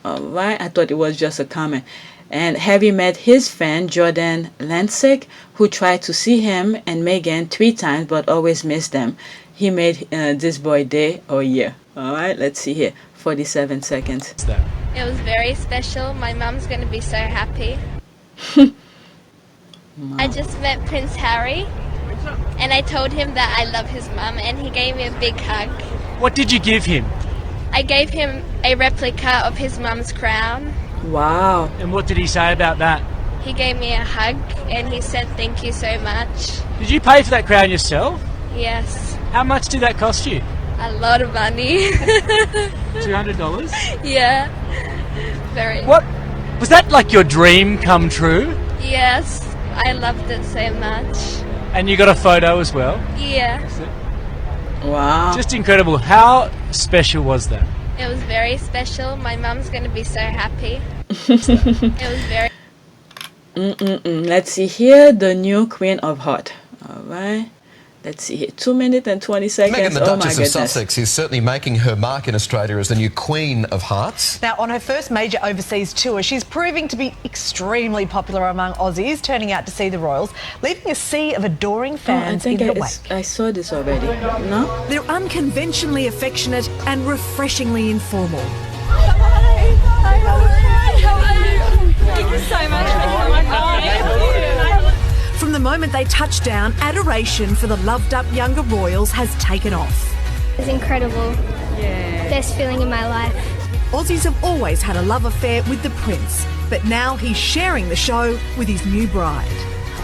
All right. I thought it was just a comment. And Harry met his fan, Jordan Lansik, who tried to see him and Meghan 3 times but always missed them. He made this boy day or year. All right, let's see here. 47 seconds. It was very special. My mum's going to be so happy. I just met Prince Harry and I told him that I love his mum and he gave me a big hug. What did you give him? I gave him a replica of his mum's crown. Wow. And what did he say about that? He gave me a hug and he said thank you so much. Did you pay for that crown yourself? Yes. How much did that cost you? A lot of money. $200? Yeah. Very. What? Was that like your dream come true? Yes. I loved it so much. And you got a photo as well? Yeah. Wow. Just incredible. How special was that? It was very special. My mum's going to be so happy. It was very... Let's see here, the new Queen of Heart. All right. Let's see here, 2 minutes and 20 seconds. Meghan, the Oh my Duchess of goodness. Sussex, is certainly making her mark in Australia as the new Queen of Hearts. Now, on her first major overseas tour, she's proving to be extremely popular among Aussies, turning out to see the royals, leaving a sea of adoring fans in her wake. I saw this already. No? They're unconventionally affectionate and refreshingly informal. Thank you so much for coming. From the moment they touch down, adoration for the loved-up younger royals has taken off. It's incredible. Yeah. Best feeling in my life. Aussies have always had a love affair with the prince, but now he's sharing the show with his new bride.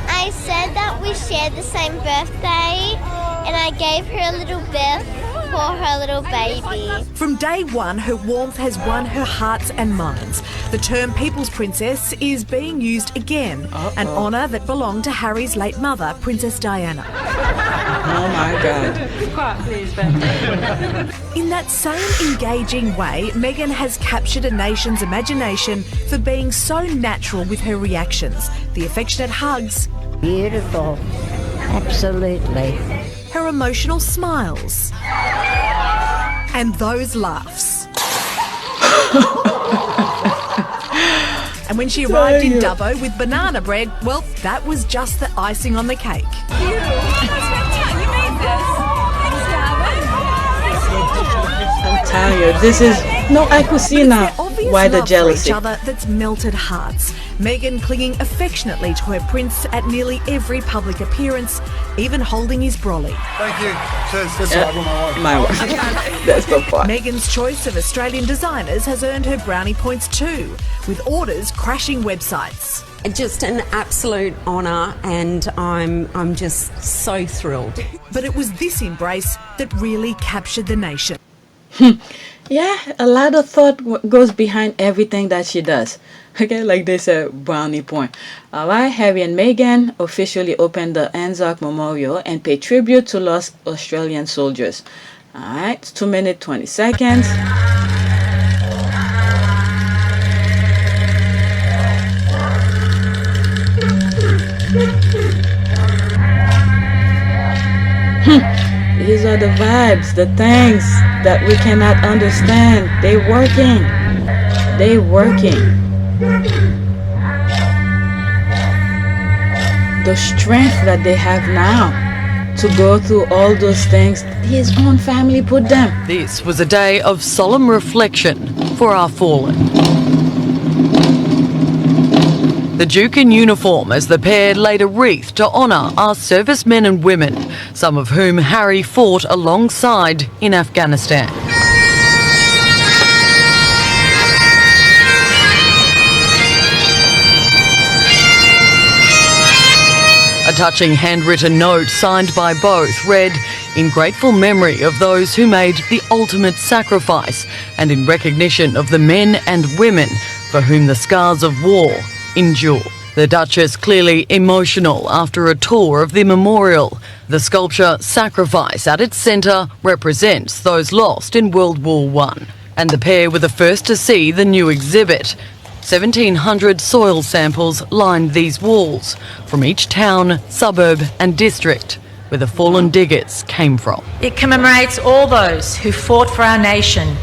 I said that we shared the same birthday and I gave her a little gift for her little baby. From day one, her warmth has won her hearts and minds. The term People's Princess is being used again, an honour that belonged to Harry's late mother, Princess Diana. Oh my God. Quite pleased, but... In that same engaging way, Meghan has captured a nation's imagination for being so natural with her reactions, the affectionate hugs. Beautiful. Absolutely. Her emotional smiles. And those laughs. And when she arrived in Dubbo with banana bread, well, that was just the icing on the cake. I'm telling you, this is... No, I could see now why the jealousy. Each other that's melted hearts. Meghan clinging affectionately to her prince at nearly every public appearance, even holding his brolly. Thank you. That's my wife. That's the part. Meghan's choice of Australian designers has earned her brownie points too, with orders crashing websites. Just an absolute honour, and I'm just so thrilled. But it was this embrace that really captured the nation. Yeah, a lot of thought goes behind everything that she does. Okay, like they said, brownie point. All right, Harry and Meghan officially opened the Anzac Memorial and pay tribute to lost Australian soldiers. All right, 2 minutes, 20 seconds. These are the vibes, the things that we cannot understand. They're working. They're working. The strength that they have now to go through all those things, his own family put them. This was a day of solemn reflection for our fallen. The Duke in uniform as the pair laid a wreath to honour our servicemen and women, some of whom Harry fought alongside in Afghanistan. A touching handwritten note signed by both read, "In grateful memory of those who made the ultimate sacrifice and in recognition of the men and women for whom the scars of war endure." The Duchess clearly emotional after a tour of the memorial. The sculpture Sacrifice at its centre represents those lost in World War I. And the pair were the first to see the new exhibit. 1,700 soil samples lined these walls from each town, suburb and district. where the fallen Diggetts came from. It commemorates all those who fought for our nation,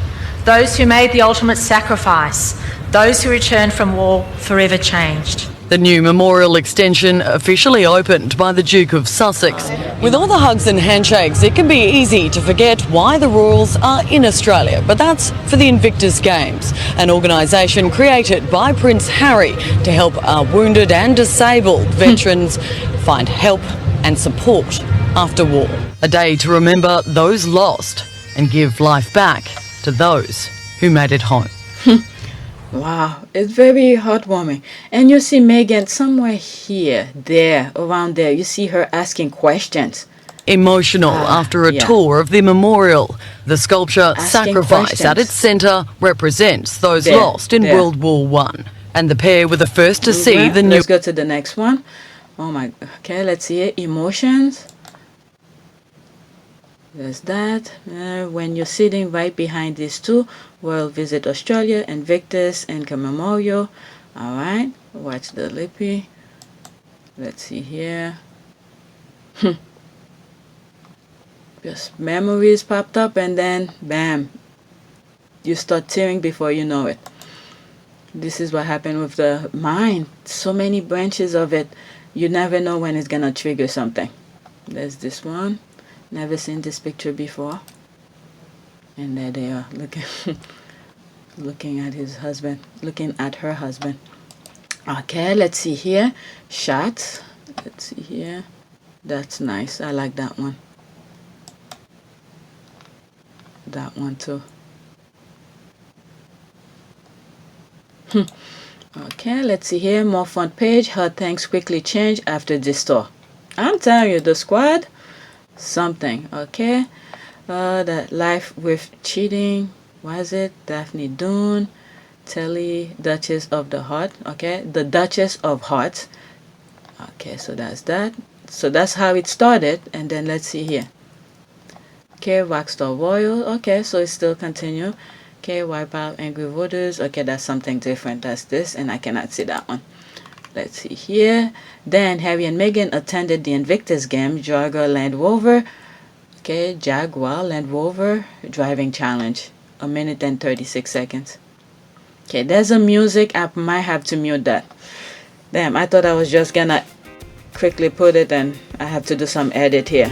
those who made the ultimate sacrifice, those who returned from war forever changed. The new memorial extension officially opened by the Duke of Sussex. With all the hugs and handshakes, it can be easy to forget why the Royals are in Australia, but that's for the Invictus Games, an organisation created by Prince Harry to help our wounded and disabled veterans find help and support after war. A day to remember those lost and give life back to those who made it home. Wow, it's very heartwarming. And you see Meghan somewhere here, there, around there. You see her asking questions. Emotional after a tour of the memorial. The sculpture Sacrifice at its centre represents those lost in World War I. And the pair were the first to see the new... Let's go to the next one. Oh my... Okay, let's see it. Emotions. There's that. When you're sitting right behind these two, we'll visit Australia, Invictus, and Memorial. Alright, watch the lippy. Let's see here. Just memories popped up and then, bam, you start tearing before you know it. This is what happened with the mind. So many branches of it. You never know when it's gonna trigger something. There's this one. Never seen this picture before. And there they are, looking at his husband, looking at her husband. Okay, let's see here. Shots. Let's see here. That's nice. I like that one. That one too. Okay, let's see here. More front page. How things quickly change after this tour. I'm telling you, the squad. Something. Okay. That life with cheating. Was it Daphne Dunne, Telly, Duchess of the Heart. Okay, the Duchess of Hearts. Okay, so that's that. So that's how it started. And then let's see here. Okay, Rockstar Royal. Okay, so it still continue. Okay, Wipe Out Angry Voters. Okay, that's something different. That's this, and I cannot see that one. Let's see here. Then Harry and Meghan attended the Invictus Game, Jaguar Land Rover. Okay, Jaguar Land Rover driving challenge. 1 minute and 36 seconds. Okay, there's a music. I might have to mute that. Damn, I thought I was just gonna quickly put it and I have to do some edit here.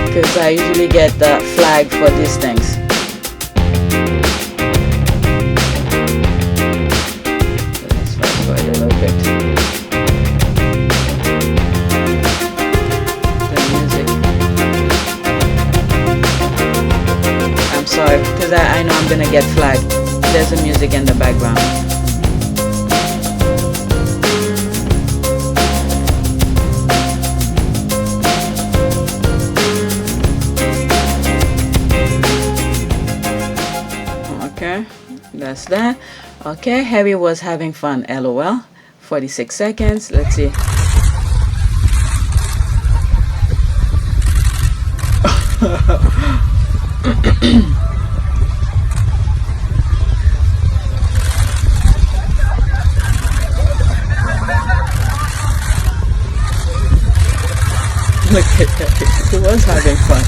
Because I usually get the flag for these things. Sorry, because I know I'm gonna get flagged. There's a music in the background. Okay, that's that. Okay, Harry was having fun, LOL. 46 seconds. Let's see. Look at that. He was having fun.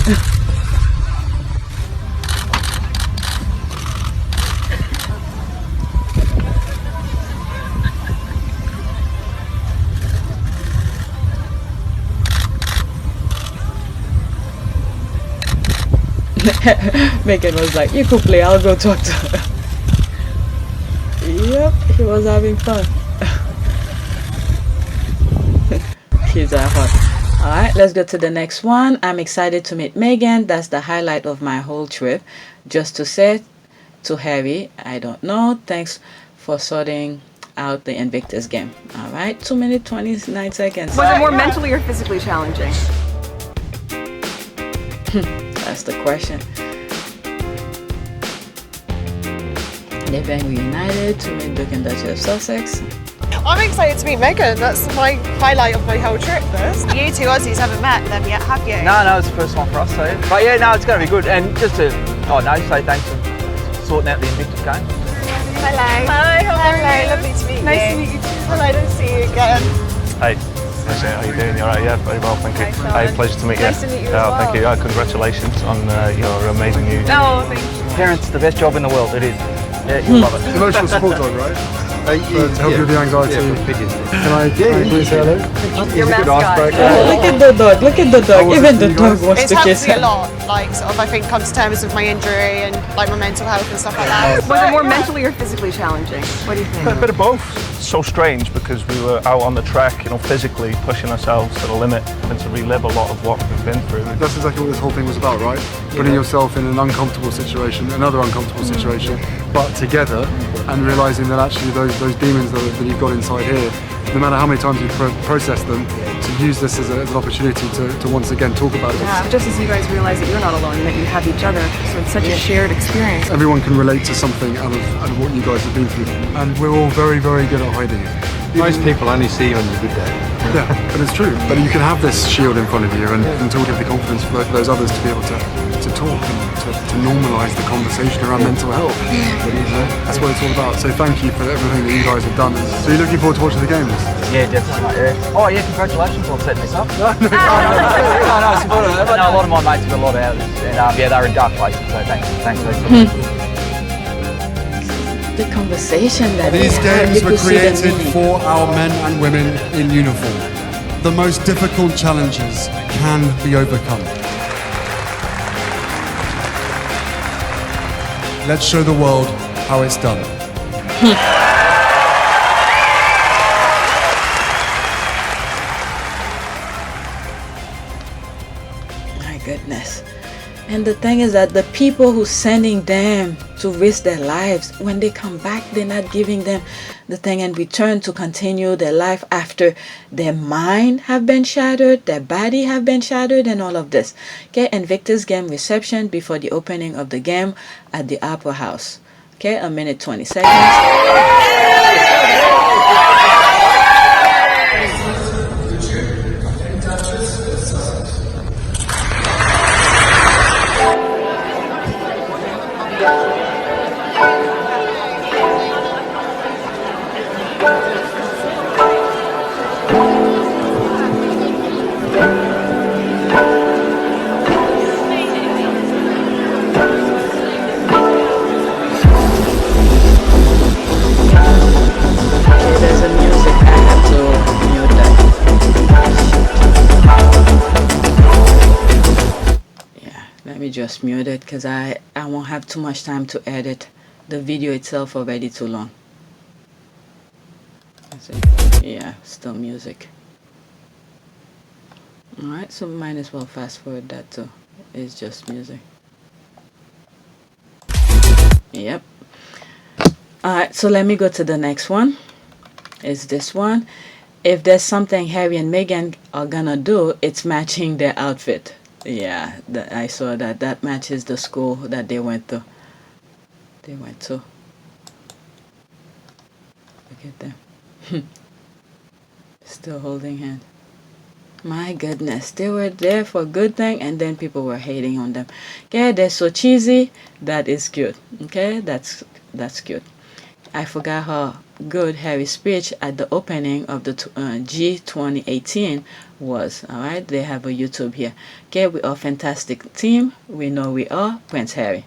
Meghan was like, you could play, I'll go talk to her. Yep, he was having fun. Kids are hot. Alright, let's go to the next one. I'm excited to meet Meghan. That's the highlight of my whole trip. Just to say to Harry, I don't know. Thanks for sorting out the Invictus Game. Alright, 2 minutes, 29 seconds. Was it more mentally or physically challenging? That's the question. They've been reunited to meet Duke and Duchess of Sussex. I'm excited to meet Meghan. That's my highlight of my whole trip. You two Aussies haven't met them yet, have you? No, it's the first one for us. So, but yeah, no, it's going to be good. And just to, say thanks for sorting out the Invictus Game. Hello. Hi, how are you? Lovely to meet you. Nice to meet you too. Hello, nice to see you again. Hey, That's it. How you doing? You alright? Yeah, very well, thank you. Hey, pleasure to meet you. Nice to meet you as well. Thank you. Congratulations on your amazing news. Oh, thank you. Parents, the best job in the world. It is. Yeah, you'll love it. Emotional support dog, right? To help you with the anxiety. Can I please say hello? Your mascot. Look at the dog. Look at the dog. Even the dog wants It's to helped kiss me a him. lot, like sort of I think come to terms with my injury and like my mental health and stuff like that. Was it more mentally or physically challenging? What do you think? A bit of both. So strange because we were out on the track, physically pushing ourselves to the limit and to relive a lot of what we've been through. That's exactly what this whole thing was about, right? Putting yourself in an uncomfortable situation, another uncomfortable situation, but together, and realising that actually those demons that you've got inside here, no matter how many times you process them, to use this as an opportunity to once again talk about it. Yeah, just as you guys realize that you're not alone, that you have each other, so it's such a shared experience. Everyone can relate to something out of what you guys have been through, and we're all very, very good at hiding it. Most people only see you on your good day. Yeah, but it's true. But you can have this shield in front of you and to give the confidence for those others to be able to talk and to normalise the conversation around mental health. That's what it's all about. So thank you for everything that you guys have done. So you're looking forward to watching the games? Yeah, definitely. Oh yeah, congratulations on setting this up. No, a lot of my mates have got a lot out of this, and yeah, they're in dark places. So thanks. The conversation that these games were created for our men and women in uniform. The most difficult challenges can be overcome. Let's show the world how it's done. My goodness. And the thing is that the people who sending them to risk their lives, when they come back, they're not giving them the thing in return to continue their life after their mind have been shattered, their body have been shattered, and all of this. Okay, Invictus Game reception before the opening of the game at the Opera House. Okay, a minute 20 seconds. Just mute it because I won't have too much time to edit the video itself already too long. Yeah, still music. Alright, so might as well fast forward that too. It's just music. Yep. Alright, so let me go to the next one. It's this one. If there's something Harry and Meghan are gonna do, it's matching their outfit. Yeah, I saw that. That matches the school that they went to. Look at them. Still holding hand. My goodness, they were there for a good thing, and then people were hating on them. Okay, they're so cheesy. That is cute. Okay, that's cute. I forgot how good Harry's speech at the opening of the G 2018 was. Alright, they have a YouTube here. Okay, we are a fantastic team. We know we are. Prince Harry.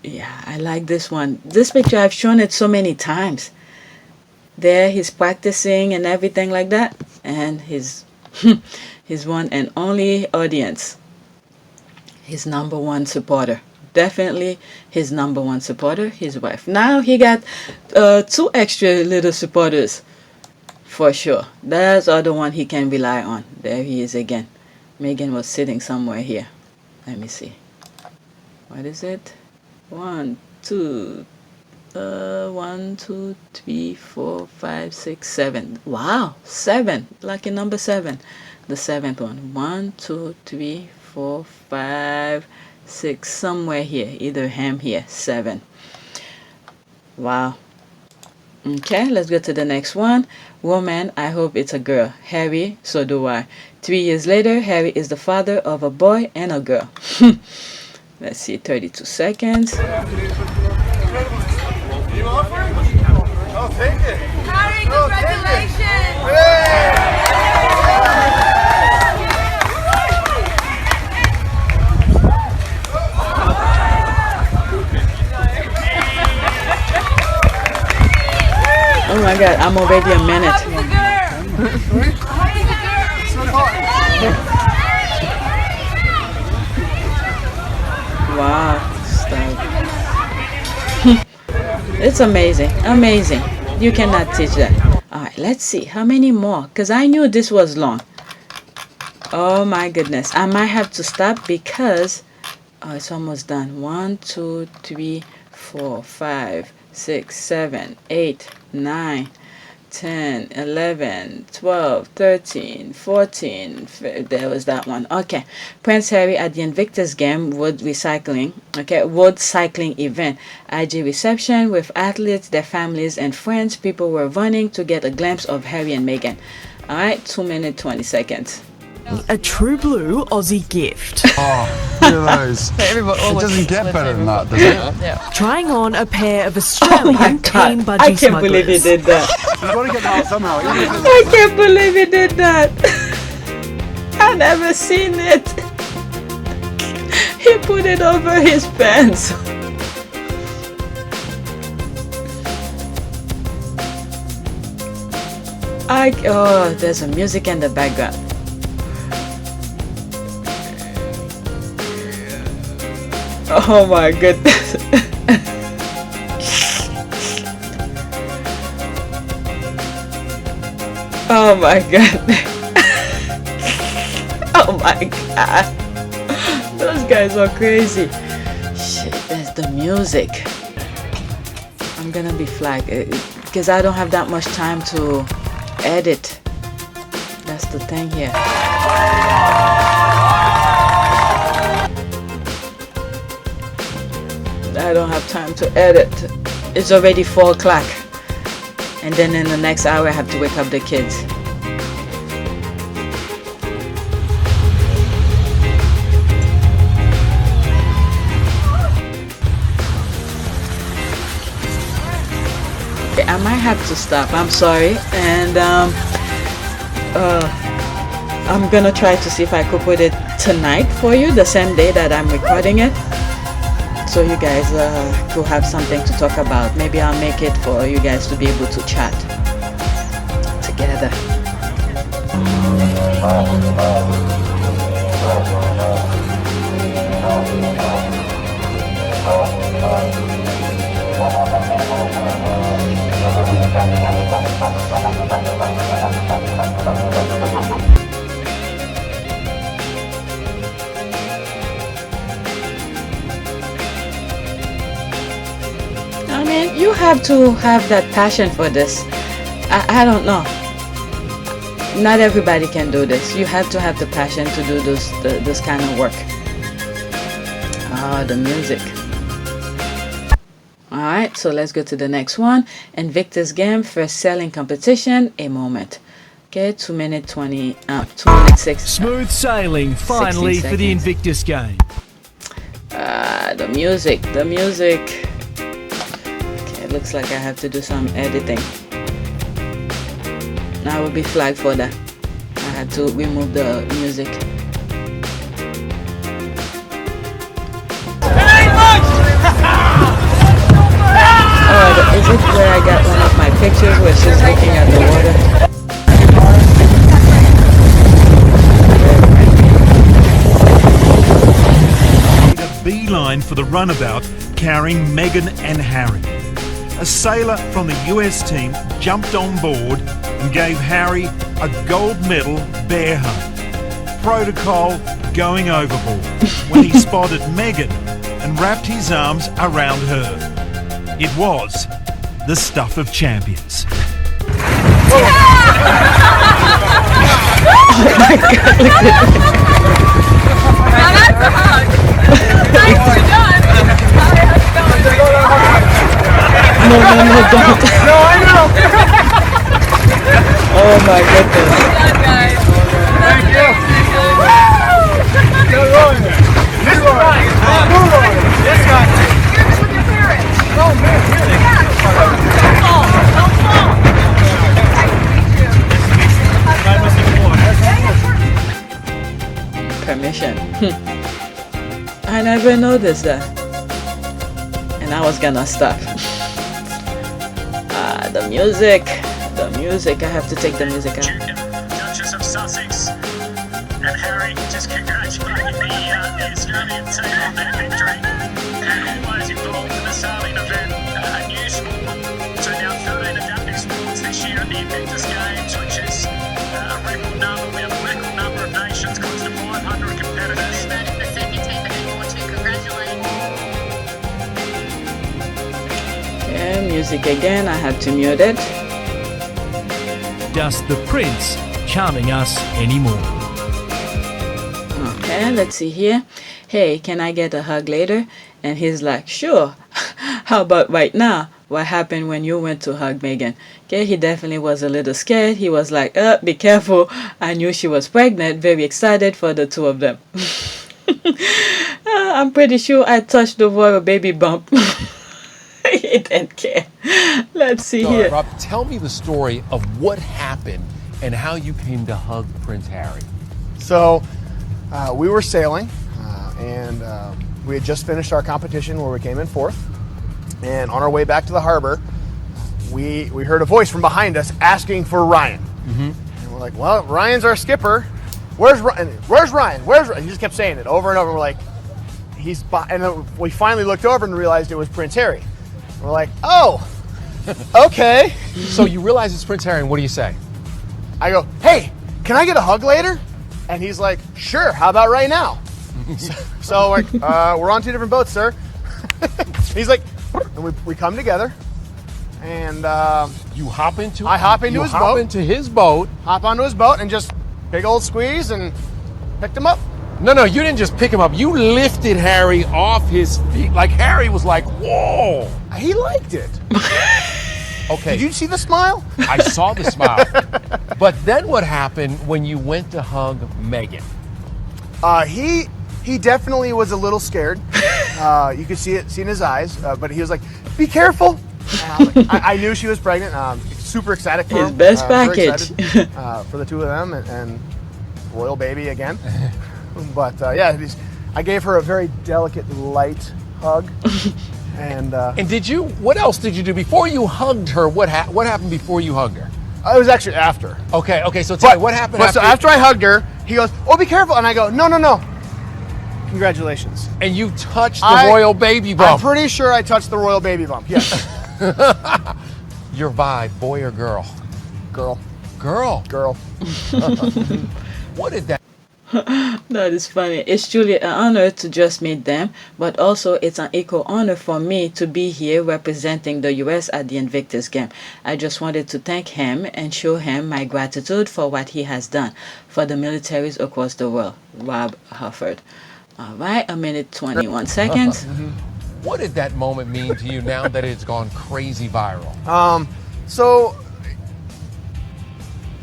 Yeah, I like this one. This picture, I've shown it so many times. There, he's practicing and everything like that. And his one and only audience. His #1 supporter. Definitely his #1 supporter, his wife. Now he got 2 extra little supporters. For sure. That's the other one he can rely on. There he is again. Meghan was sitting somewhere here. Let me see. What is it? 1, 2, 3, 4, 5, 6, 7. Wow, 7. Lucky number 7. The 7th one. 1, 2, 3, 4, 5, 6. Somewhere here. Either him here. 7. Wow. Okay, let's go to the next one. Woman, I hope it's a girl. Harry, so do I. 3 years later, Harry is the father of a boy and a girl. Let's see, 32 seconds. You offering? I'll take it. Harry, congratulations! my God, I'm already a minute. Wow, stop. It's amazing, amazing. You cannot teach that. All right, let's see how many more, because I knew this was long. Oh my goodness, I might have to stop because it's almost done. 1, 2, 3, 4, 5, 6, 7, 8, 9, 10, 11, 12, 13, 14. There was that one. Okay. Prince Harry at the Invictus Game wood cycling event. IG reception with athletes, their families, and friends. People were running to get a glimpse of Harry and Meghan. All right, 2 minutes, 20 seconds. A true blue Aussie gift. Oh, look at those. It doesn't get better than that, does it? Yeah. Trying on a pair of Australian Teen Budgie I can't believe he did that. You've got to get that out somehow. I can't believe he did that. I've never seen it. He put it over his pants. Oh, there's a music in the background. Oh my goodness. Oh my god. Oh my god. Those guys are crazy. Shit, there's the music. I'm gonna be flagged because I don't have that much time to edit. That's the thing here. I don't have time to edit. It's already 4 o'clock. And then in the next hour I have to wake up the kids. Okay, I might have to stop. I'm sorry. And I'm gonna try to see if I could put it tonight for you, the same day that I'm recording it. So you guys could have something to talk about. Maybe I'll make it for you guys to be able to chat together. I mean, you have to have that passion for this. I don't know. Not everybody can do this. You have to have the passion to do this kind of work. Ah, the music. Alright, so let's go to the next one. Invictus Game, first selling competition, a moment. Okay, 2 minutes 20, 2 minutes 6. Smooth sailing, finally, for the Invictus Game. The music. Okay, it looks like I have to do some editing. I will be flagged for that. I had to remove the music. Oh, is it where I got one of my pictures where she's looking at the water? Beeline for the runabout carrying Meghan and Harry. A sailor from the US team jumped on board and gave Harry a gold medal bear hug. Protocol going overboard when he spotted Meghan and wrapped his arms around her. It was the stuff of champions. Oh my God, look at this. Now that's a hug. Nicely done. No, don't. No, I know. Oh my goodness. Well done, guys. Thank you. Good one. This one. This guy. Here's with your parents. Oh, man. Don't fall. Don't fall. Nice to meet you. Permission. I never noticed that. And I was gonna stop. The music. I have to take the music out. Duchess of Sussex and Harry just congratulating the Australian team on their victory, and all those involved in the sailing event. News to now 13 adaptive sports this year at the Invictus Games, which is a record number. We have a record number of nations, close to 500 competitors. 30% you take the head to congratulate. Okay, music again. I have to mute it. Does the Prince charming us anymore? Okay, let's see here. Hey, can I get a hug later? And he's like, sure. How about right now? What happened when you went to hug Meghan? Okay, he definitely was a little scared. He was like, be careful. I knew she was pregnant. Very excited for the two of them. I'm pretty sure I touched the royal baby bump. He didn't care. Let's see here. Rob, tell me the story of what happened and how you came to hug Prince Harry. So, we were sailing, and we had just finished our competition where we came in fourth. And on our way back to the harbor, we heard a voice from behind us asking for Ryan. Mm-hmm. And we're like, well, Ryan's our skipper. Where's Ryan? Where's Ryan? Where's Ryan? He just kept saying it over and over. We're like, and then we finally looked over and realized it was Prince Harry. We're like, oh, okay. So you realize it's Prince Harry, and what do you say? I go, hey, can I get a hug later? And he's like, sure, how about right now? So we're on two different boats, sir. He's like, and we come together, and you hop into I hop into his boat. Hop into his boat. Hop onto his boat and just big old squeeze and picked him up. No, you didn't just pick him up. You lifted Harry off his feet. Like Harry was like, whoa. He liked it. Okay. Did you see the smile? I saw the smile. But then what happened when you went to hug Meghan? He definitely was a little scared. You could see it in his eyes. But he was like, be careful. I knew she was pregnant. Super excited for his best package. For the two of them and royal baby again. But I gave her a very delicate, light hug. And did you? What else did you do before you hugged her? What happened before you hugged her? It was actually after. Okay. So tell me what happened. So after I hugged her, he goes, "Oh, be careful!" And I go, "No. Congratulations." And you touched the royal baby bump. I'm pretty sure I touched the royal baby bump. Yes. Your vibe, boy or girl? Girl. Girl. What did that? That is funny. It's truly an honor to just meet them, but also it's an equal honor for me to be here representing the US at the Invictus Game. I just wanted to thank him and show him my gratitude for what he has done for the militaries across the world. Rob Hufford. All right, 1:21 seconds. What did that moment mean to you now that it's gone crazy viral? So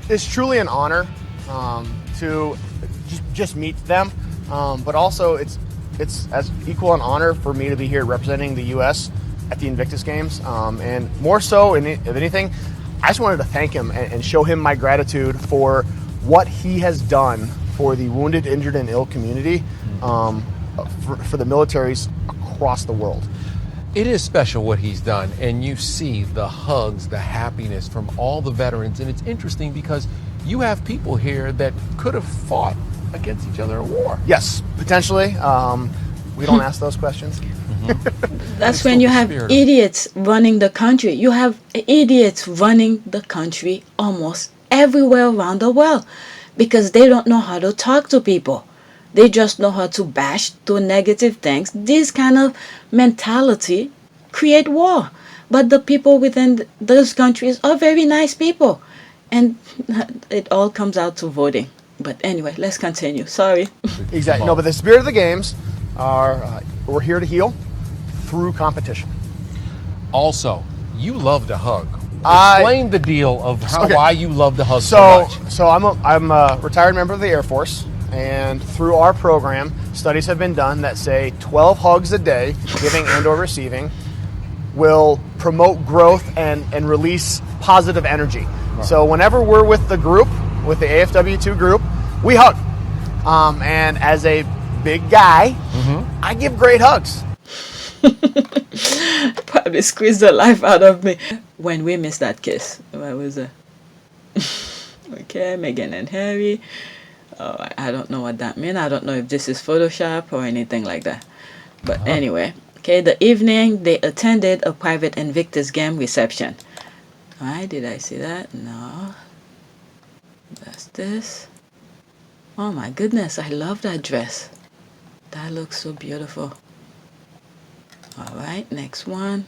it's truly an honor to just meet them, but also it's as equal an honor for me to be here representing the U.S. at the Invictus Games, and more so if anything, I just wanted to thank him and show him my gratitude for what he has done for the wounded, injured, and ill community, for the militaries across the world. It is special what he's done, and you see the hugs, the happiness from all the veterans, and it's interesting because you have people here that could have fought against each other in war. Yes, potentially. We don't ask those questions. That's when you have idiots running the country. You have idiots running the country almost everywhere around the world because they don't know how to talk to people. They just know how to bash, do negative things. This kind of mentality create war. But the people within those countries are very nice people. And it all comes out to voting. But anyway, let's continue. Sorry. Exactly. No, but the spirit of the games are we're here to heal through competition. Also, you love to hug. Explain the deal of why you love to hug so much. So I'm a retired member of the Air Force, and through our program, studies have been done that say 12 hugs a day, giving and or receiving, will promote growth and release positive energy. Right. So whenever we're with the group, with the AFW2 group, we hug. And as a big guy, I give great hugs. probably squeezed the life out of me. When we missed that kiss, what was it? Okay, Meghan and Harry. Oh, I don't know what that means. I don't know if this is Photoshop or anything like that. But anyway, okay, the evening they attended a private Invictus game reception. Alright, did I see that? No. That's this. Oh my goodness, I love that dress. That looks so beautiful. Alright, next one.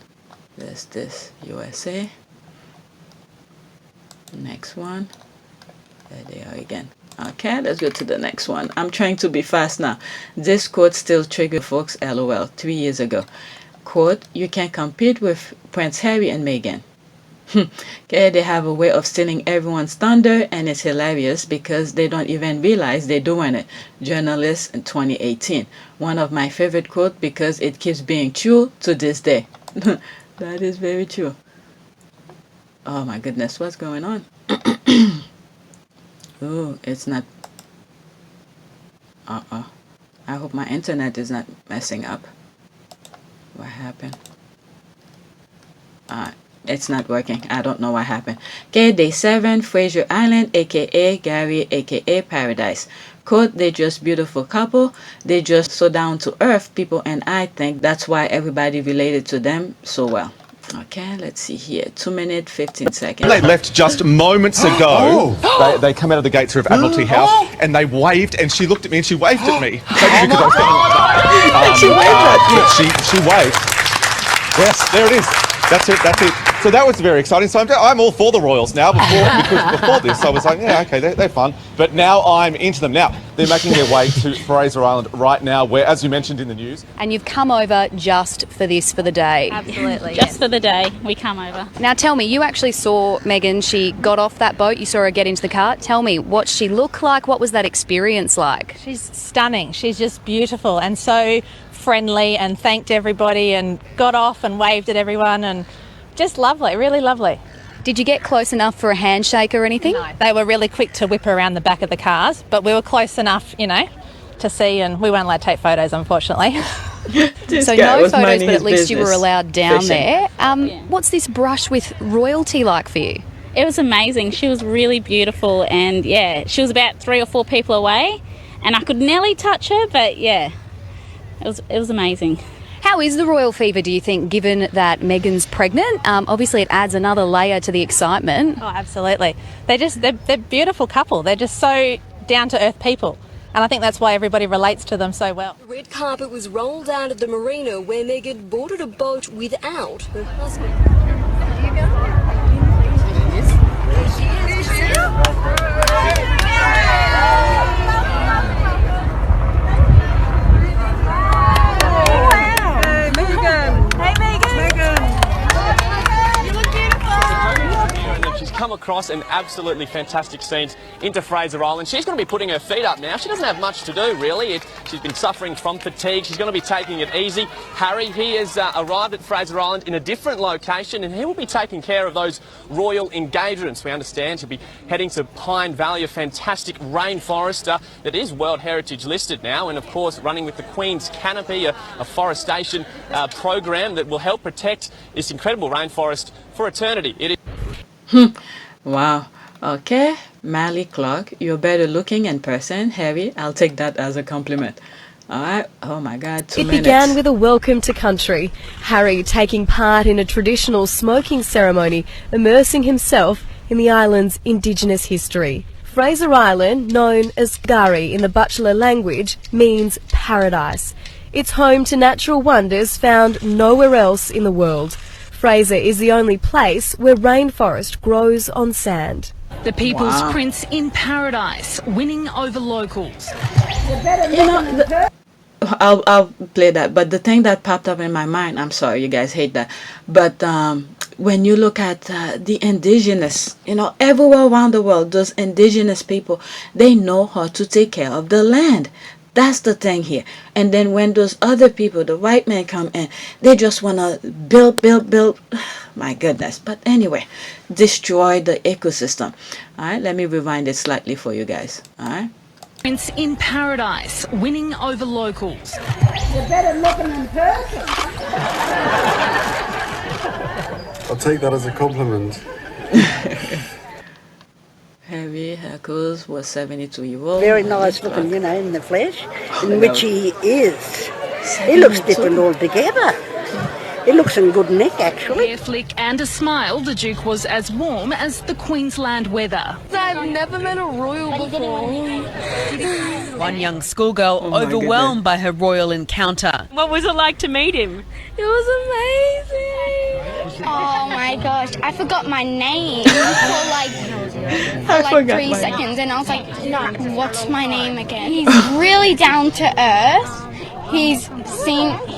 There's this, USA. Next one. There they are again. Okay, let's go to the next one. I'm trying to be fast now. This quote still triggered folks, LOL, 3 years ago. Quote, you can compete with Prince Harry and Meghan. Okay, they have a way of stealing everyone's thunder, and it's hilarious because they don't even realize they're doing it. Journalists in 2018. One of my favorite quotes because it keeps being true to this day. That is very true. Oh my goodness, what's going on? Oh, it's not. I hope my internet is not messing up. What happened? It's not working. I don't know what happened. Okay, day 7, Fraser Island, aka Gary, aka Paradise. Quote, they're just beautiful couple. They're just so down to earth people, and I think that's why everybody related to them so well. Okay, let's see here. 2 minutes, 15 seconds. They left just moments ago. They come out of the gates here of Admiralty House and they waved, and she looked at me and she waved at me. Maybe because I was feeling she waved. Yes, there it is. That's it. That's it. So that was very exciting. So I'm all for the Royals now. Because before this, I was like, yeah, okay, they're fun. But now I'm into them. Now they're making their way to Fraser Island right now, where, as you mentioned in the news, and you've come over just for this, for the day. Absolutely, just for the day we come over. Now tell me, you actually saw Meghan. She got off that boat. You saw her get into the car. Tell me, what she looked like. What was that experience like? She's stunning. She's just beautiful and so friendly, and thanked everybody and got off and waved at everyone, and just lovely, really lovely. Did you get close enough for a handshake or anything? No, they were really quick to whip around the back of the cars, but we were close enough, you know, to see, and we weren't allowed to take photos, unfortunately. So no photos, but at least you were allowed down there. What's this brush with royalty like for you? It was amazing. She was really beautiful, and yeah, she was about 3 or 4 people away, and I could nearly touch her, but yeah, it was amazing. How is the royal fever, do you think, given that Meghan's pregnant? Obviously, it adds another layer to the excitement. Oh, absolutely. They're a beautiful couple. They're just so down-to-earth people. And I think that's why everybody relates to them so well. The red carpet was rolled out at the marina where Meghan boarded a boat without her husband. Come across an absolutely fantastic scenes into Fraser Island. She's going to be putting her feet up now. She doesn't have much to do, really. She's been suffering from fatigue. She's going to be taking it easy. Harry, he has arrived at Fraser Island in a different location, and he will be taking care of those royal engagements. We understand he'll be heading to Pine Valley, a fantastic rainforest that is World Heritage listed now, and of course running with the Queen's Canopy, a forestation program that will help protect this incredible rainforest for eternity. It is Wow. Okay, Mally Clark, you're better looking in person. Harry, I'll take that as a compliment. Alright, oh my god, 2 minutes. It began with a welcome to country. Harry taking part in a traditional smoking ceremony, immersing himself in the island's indigenous history. Fraser Island, known as Gari in the Bachelor language, means paradise. It's home to natural wonders found nowhere else in the world. Fraser is the only place where rainforest grows on sand. The People's Prince in paradise, winning over locals. You know, I'll play that, but the thing that popped up in my mind, I'm sorry, you guys hate that, but when you look at the indigenous, you know, everywhere around the world, those indigenous people, they know how to take care of the land. That's the thing here. And then when those other people, the white men, come in, they just want to build. My goodness. But anyway, destroy the ecosystem. All right, let me rewind it slightly for you guys. All right. Prince in paradise, winning over locals. You're better looking in person. take that as a compliment. Harry Hackles was 72-year-old. Very nice looking, you know, in the flesh, in which he is. He looks different altogether. He looks in good nick, actually. Hair flick and a smile, the Duke was as warm as the Queensland weather. I've never met a royal before. One young schoolgirl overwhelmed by her royal encounter. What was it like to meet him? It was amazing. Oh my gosh, I forgot my name for like 3 seconds, and I was like, what's my name again? He's really down to earth. He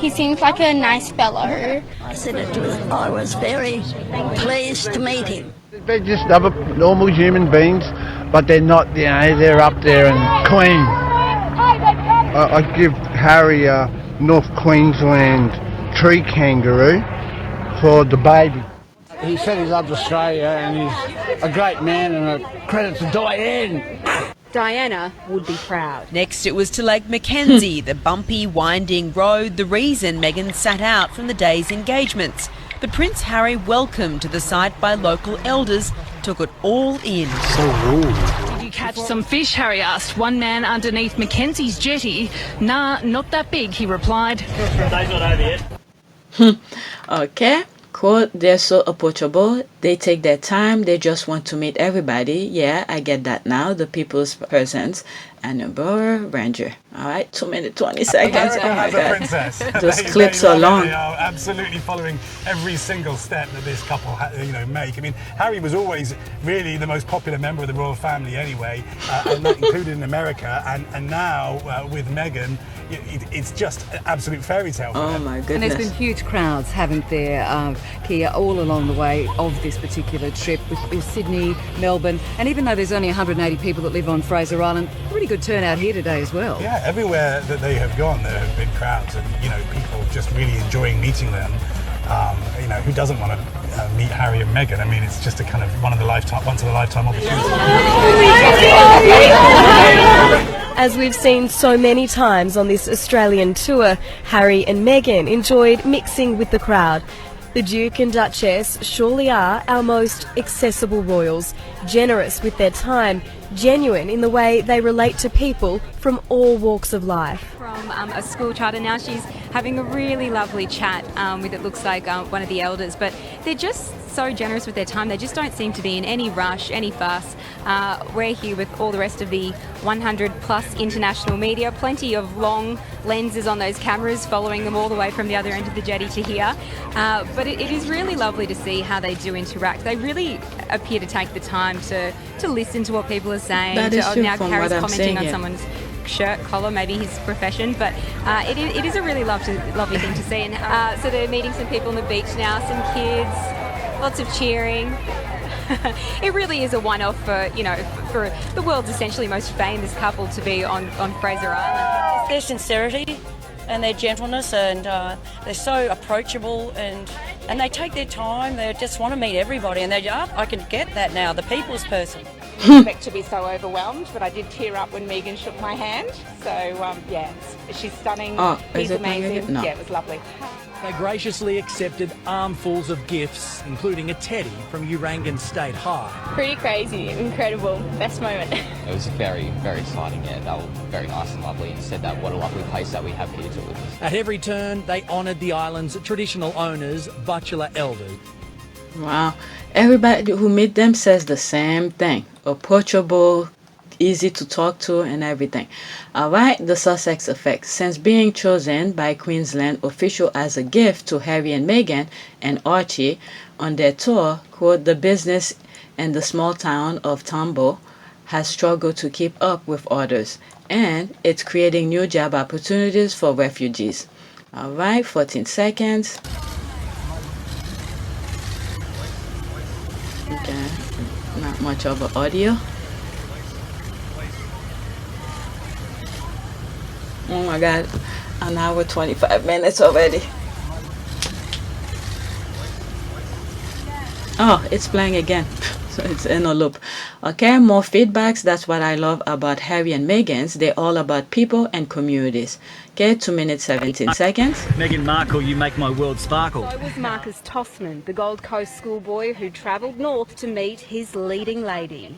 seems like a nice fellow. I said it to him. I was very pleased to meet him. They're just other normal human beings, but they're not, you know, they're up there and Queen. I give Harry a North Queensland tree kangaroo for the baby. He said he loves Australia and he's a great man and a credit to Diane. Diana would be proud. Next it was to Lake Mackenzie, the bumpy, winding road, the reason Meghan sat out from the day's engagements. But Prince Harry, welcomed to the site by local elders, took it all in. So rude. Did you catch some fish, Harry asked one man underneath Mackenzie's jetty. Nah, not that big, he replied. Day's not over yet. Okay. Quote, they're so approachable, they take their time, they just want to meet everybody. Yeah, I get that now, the people's presence. And a Borough Ranger. All right, 2 minutes, 20 seconds. America has a princess. Those clips are long. They are absolutely following every single step that this couple, make. I mean, Harry was always really the most popular member of the royal family anyway, and that included in America. And now with Meghan, it's just an absolute fairy tale for them. My goodness. And there's been huge crowds, haven't there, Kia, all along the way of this particular trip with Sydney, Melbourne, and even though there's only 180 people that live on Fraser Island, pretty good turnout here today as well. Yeah, everywhere that they have gone, there have been crowds and, people just really enjoying meeting them. Who doesn't want to meet Harry and Meghan? I mean, it's just a kind of once in a lifetime opportunity. As we've seen so many times on this Australian tour, Harry and Meghan enjoyed mixing with the crowd. The Duke and Duchess surely are our most accessible royals, generous with their time, genuine in the way they relate to people from all walks of life. From a school child, and now she's having a really lovely chat with, it looks like, one of the elders, but they're just so generous with their time. They just don't seem to be in any rush, any fuss. We're here with all the rest of the 100 plus international media, plenty of long lenses on those cameras following them all the way from the other end of the jetty to here. But it is really lovely to see how they do interact. They really appear to take the time to listen to what people are saying. That is true, now from Harry's what I'm commenting seeing, on yeah. someone's shirt collar, maybe his profession, but it is a really lovely thing to see. And so they're meeting some people on the beach now, some kids, lots of cheering. It really is a one-off for the world's essentially most famous couple to be on Fraser Island. Their sincerity and their gentleness, and they're so approachable, and they take their time. They just want to meet everybody, and I can get that now, the people's person. Expect to be so overwhelmed, but I did tear up when Meghan shook my hand. So she's stunning. He's amazing. No. Yeah, it was lovely. They graciously accepted armfuls of gifts, including a teddy from Urangan State High. Pretty crazy, incredible, best moment. It was very, very exciting. Yeah, they were very nice and lovely, and said that what a lovely place that we have here to live. At every turn, they honoured the island's traditional owners, bachelor elders. Wow. Everybody who meet them says the same thing. Approachable, easy to talk to, and everything. All right, the Sussex effect. Since being chosen by Queensland official as a gift to Harry and Meghan and Archie on their tour, quote, the business in the small town of Tambo has struggled to keep up with others, and it's creating new job opportunities for refugees. All right, 14 seconds. Okay, not much of an audio. Oh my God, an hour 25 minutes already. Oh, it's playing again. It's in a loop. Okay, more feedbacks. That's what I love about Harry and Meghan's. They're all about people and communities. Okay, 2 minutes 17 seconds. Meghan Markle, you make my world sparkle. So was Marcus Tossman, the Gold Coast schoolboy who travelled north to meet his leading lady.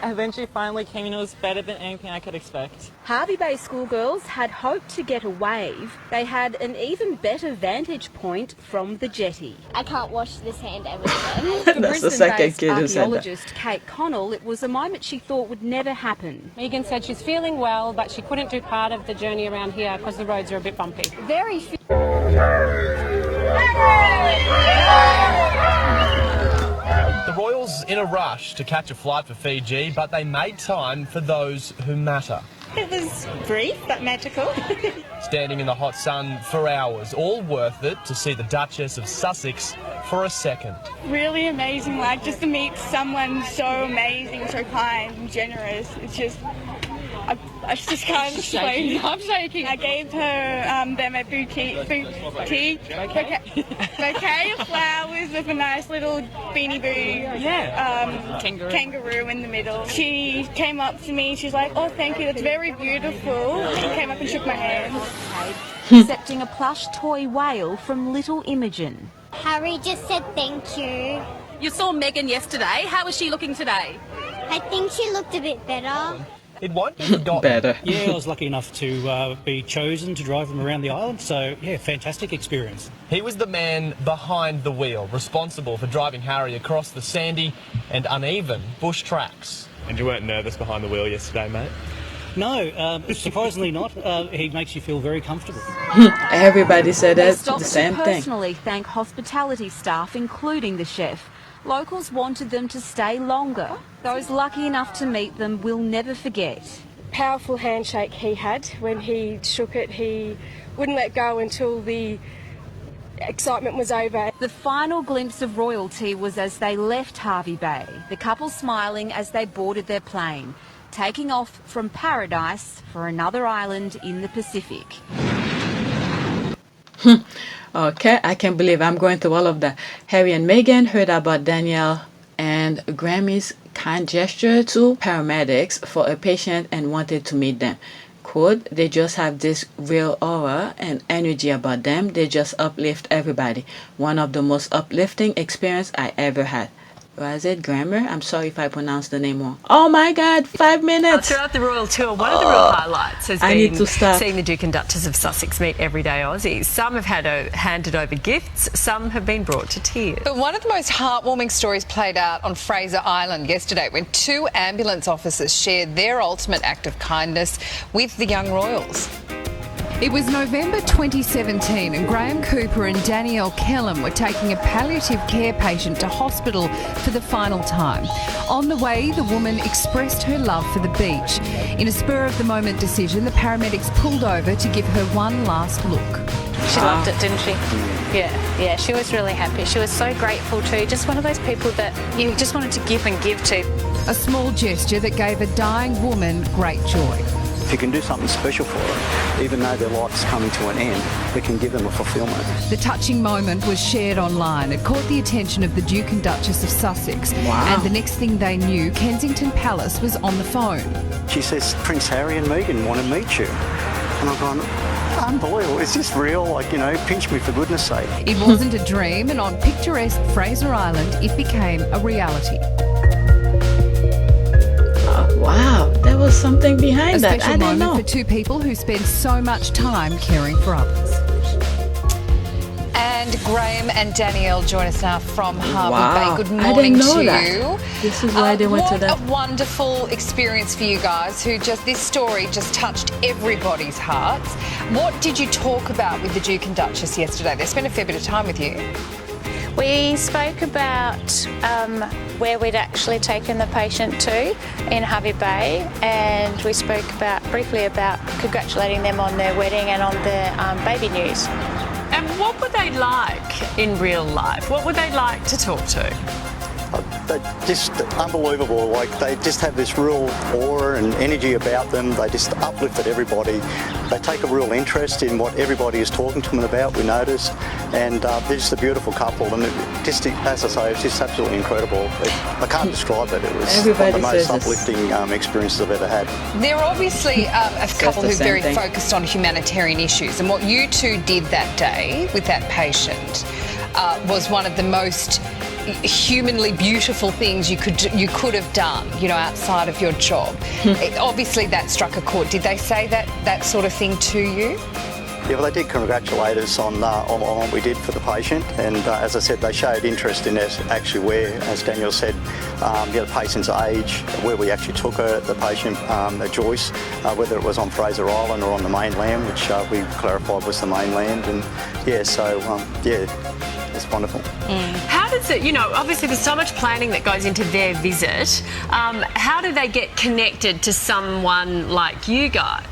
And then she finally came and it was better than anything I could expect. Hervey Bay schoolgirls had hoped to get a wave. They had an even better vantage point from the jetty. I can't wash this hand ever again. For Brisbane-based archaeologist Kate Connell, it was a moment she thought would never happen. Meghan said she's feeling well, but she couldn't do part of the journey around here because the roads are a bit bumpy. Very few. The royals in a rush to catch a flight for Fiji, but they made time for those who matter. It was brief but magical. Standing in the hot sun for hours, all worth it to see the Duchess of Sussex for a second. Really amazing, like just to meet someone so amazing, so kind and generous. It's just, I just can't explain. I'm shaking. I gave her them a bouquet of flowers with a nice little beanie boo kangaroo in the middle. She came up to me, she's like, oh thank you, that's very beautiful. She came up and shook my hand. Accepting a plush toy whale from Little Imogen. Harry just said thank you. You saw Meghan yesterday. How was she looking today? I think she looked a bit better. It won't be forgotten. Better. Yeah, I was lucky enough to be chosen to drive them around the island, so yeah, fantastic experience. He was the man behind the wheel, responsible for driving Harry across the sandy and uneven bush tracks. And you weren't nervous behind the wheel yesterday, mate? No, surprisingly not. He makes you feel very comfortable. Everybody said They that, stopped the same to thing. personally thank hospitality staff, including the chef. Locals wanted them to stay longer. Those lucky enough to meet them will never forget. Powerful handshake he had. When he shook it, he wouldn't let go until the excitement was over. The final glimpse of royalty was as they left Hervey Bay, the couple smiling as they boarded their plane, taking off from paradise for another island in the Pacific. Okay, I can't believe I'm going through all of that. Harry and Meghan heard about Danielle and Grammy's kind gesture to paramedics for a patient and wanted to meet them. Quote, they just have this real aura and energy about them. They just uplift everybody. One of the most uplifting experience I ever had. Was it Grammar? I'm sorry if I pronounced the name wrong. Oh my God, 5 minutes. Throughout the royal tour, one of the real highlights has been seeing the Duke and Duchess of Sussex meet everyday Aussies. Some have handed over gifts, some have been brought to tears. But one of the most heartwarming stories played out on Fraser Island yesterday when 2 ambulance officers shared their ultimate act of kindness with the young royals. It was November 2017 and Graham Cooper and Danielle Kellum were taking a palliative care patient to hospital for the final time. On the way, the woman expressed her love for the beach. In a spur-of-the-moment decision, the paramedics pulled over to give her one last look. She loved it, didn't she? Yeah, she was really happy. She was so grateful too. Just one of those people that you just wanted to give and give to. A small gesture that gave a dying woman great joy. If you can do something special for them, even though their life's coming to an end, we can give them a fulfilment. The touching moment was shared online. It caught the attention of the Duke and Duchess of Sussex. Wow. And the next thing they knew, Kensington Palace was on the phone. She says, Prince Harry and Meghan want to meet you. And I've gone, unbelievable, is this real? Like, you know, pinch me for goodness sake. It wasn't a dream, and on picturesque Fraser Island, it became a reality. Wow, there was something behind that. A special moment for 2 people who spend so much time caring for others. And Graham and Danielle join us now from Hervey Wow. Bay. Good I morning didn't know to that. you. This is why they went to that. What a wonderful experience for you guys this story just touched everybody's hearts. What did you talk about with the Duke and Duchess yesterday? They spent a fair bit of time with you. We spoke about where we'd actually taken the patient to in Hervey Bay, and we spoke briefly about congratulating them on their wedding and on their baby news. And what were they like in real life? What were they like to talk to? they're just unbelievable. Like, they just have this real aura and energy about them. They just uplifted everybody. They take a real interest in what everybody is talking to them about, we noticed. And they're just a beautiful couple. And just, as I say, it's just absolutely incredible. I can't describe it. It was one of the most uplifting experiences I've ever had. They're obviously a couple who are very focused on humanitarian issues, and what you two did that day with that patient was one of the most humanly beautiful things you could have done, you know, outside of your job. Obviously, that struck a chord. Did they say that sort of thing to you? Yeah, well, they did congratulate us on what we did for the patient, and as I said, they showed interest in us actually where, as Daniel said, the patient's age, where we actually took her, the patient, Joyce, whether it was on Fraser Island or on the mainland, which we clarified was the mainland, and yeah, so yeah, it's wonderful. How does it, you know, obviously there's so much planning that goes into their visit. How do they get connected to someone like you guys?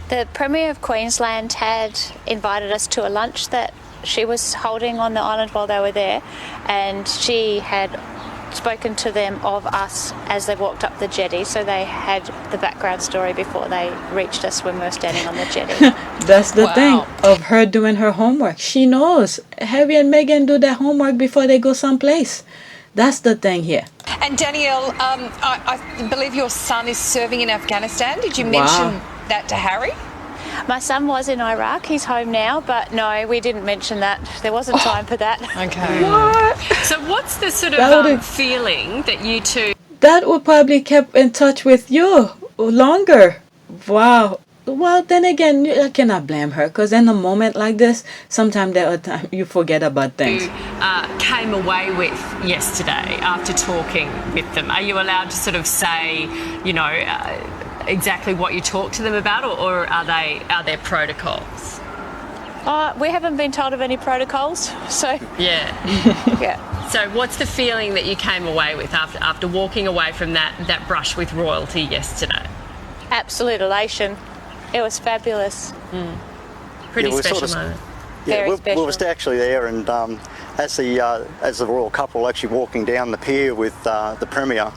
The Premier of Queensland had invited us to a lunch that she was holding on the island while they were there, and she had spoken to them of us as they walked up the jetty, so they had the background story before they reached us when we were standing on the jetty. That's the thing of her doing her homework. She knows. Harry and Meghan do their homework before they go someplace. That's the thing here. And Danielle, I believe your son is serving in Afghanistan. Did you mention that to Harry? My son was in Iraq. He's home now, but no, we didn't mention that. There wasn't time for that. Okay. What? So what's the sort of feeling that you two... That would probably kept in touch with you longer. Wow. Well, then again, I cannot blame her, because in a moment like this, sometimes there are times you forget about things. You came away with yesterday after talking with them. Are you allowed to sort of say, you know, exactly what you talked to them about, or are there protocols? We haven't been told of any protocols, so... Yeah. Yeah. So what's the feeling that you came away with after walking away from that brush with royalty yesterday? Absolute elation. It was fabulous. Pretty special moment. Yeah, Very special. we were actually there, and as the royal couple were actually walking down the pier with the Premier,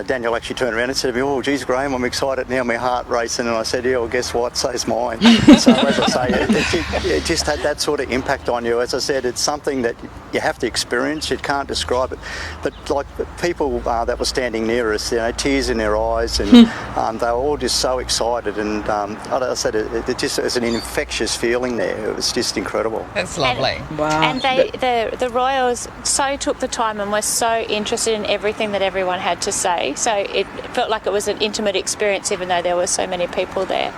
Daniel actually turned around and said to me, "Oh, geez, Graham, I'm excited now, my heart racing." And I said, "Yeah, well, guess what? So's mine." So as I say, it just had that sort of impact on you. As I said, it's something that you have to experience. You can't describe it. But like the people that were standing near us, you know, tears in their eyes, and they were all just so excited. And I said, it just was an infectious feeling there. It was just incredible. That's lovely. Wow. And the royals so took the time and were so interested in everything that everyone had to say. So it felt like it was an intimate experience, even though there were so many people there.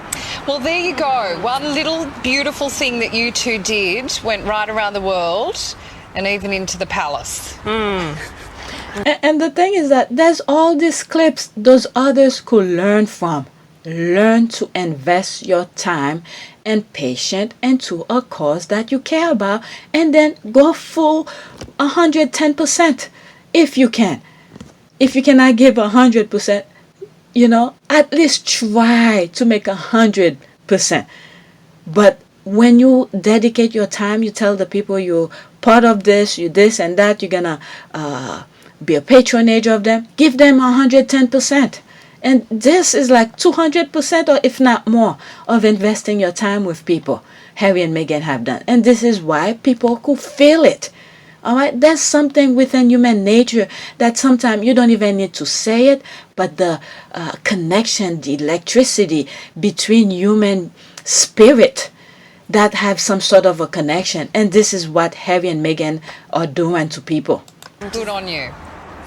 Well, there you go. One little beautiful thing that you two did went right around the world and even into the palace. And the thing is that there's all these clips those others could learn from. Learn to invest your time and patience into a cause that you care about, and then go full 110% if you can. If you cannot give 100%, you know, at least try to make 100%. But when you dedicate your time, you tell the people you're part of this, you this and that, you're gonna be a patronage of them, give them 110%. And this is like 200% or if not more of investing your time with people Harry and Meghan have done. And this is why people could feel it. All right, there's something within human nature that sometimes you don't even need to say it, but the connection, the electricity between human spirit that have some sort of a connection. And this is what Harry and Meghan are doing to people. Good on you.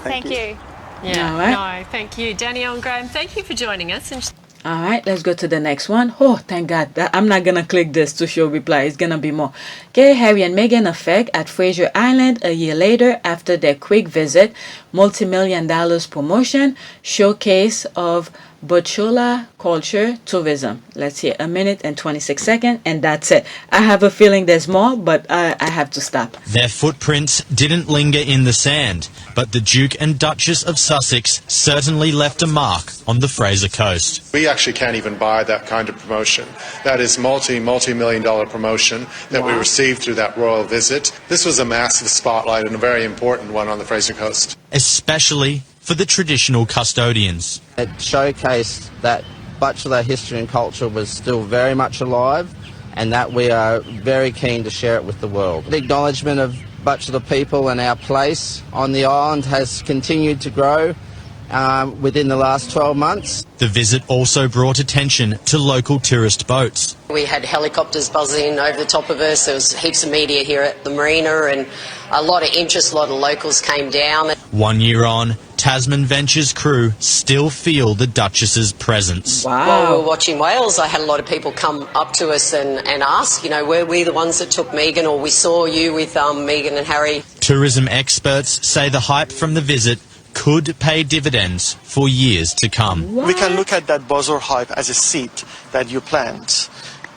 Thank you. Yeah, All right. no, thank you. Danielle and Graham, thank you for joining us. All right, let's go to the next one. Oh, thank God. I'm not going to click this to show reply. It's going to be more. Okay, Harry and Meghan effect at Fraser Island a year later after their quick visit. Multi-million-dollar promotion. Showcase of Bochola Culture Tourism. Let's see, 1 minute and 26 seconds, and that's it. I have a feeling there's more, but I have to stop. Their footprints didn't linger in the sand, but the Duke and Duchess of Sussex certainly left a mark on the Fraser Coast. We actually can't even buy that kind of promotion. That is multi-million dollar promotion that we received through that royal visit. This was a massive spotlight and a very important one on the Fraser Coast. Especially for the traditional custodians. It showcased that Bachelor history and culture was still very much alive, and that we are very keen to share it with the world. The acknowledgement of Bachelor people and our place on the island has continued to grow within the last 12 months. The visit also brought attention to local tourist boats. We had helicopters buzzing over the top of us. There was heaps of media here at the marina and a lot of interest. A lot of locals came down. 1 year on, Tasman Ventures crew still feel the Duchess's presence. While we were watching whales, I had a lot of people come up to us and ask, you know, were we the ones that took Meghan, or we saw you with Meghan and Harry? Tourism experts say the hype from the visit could pay dividends for years to come. We can look at that buzzer hype as a seed that you plant.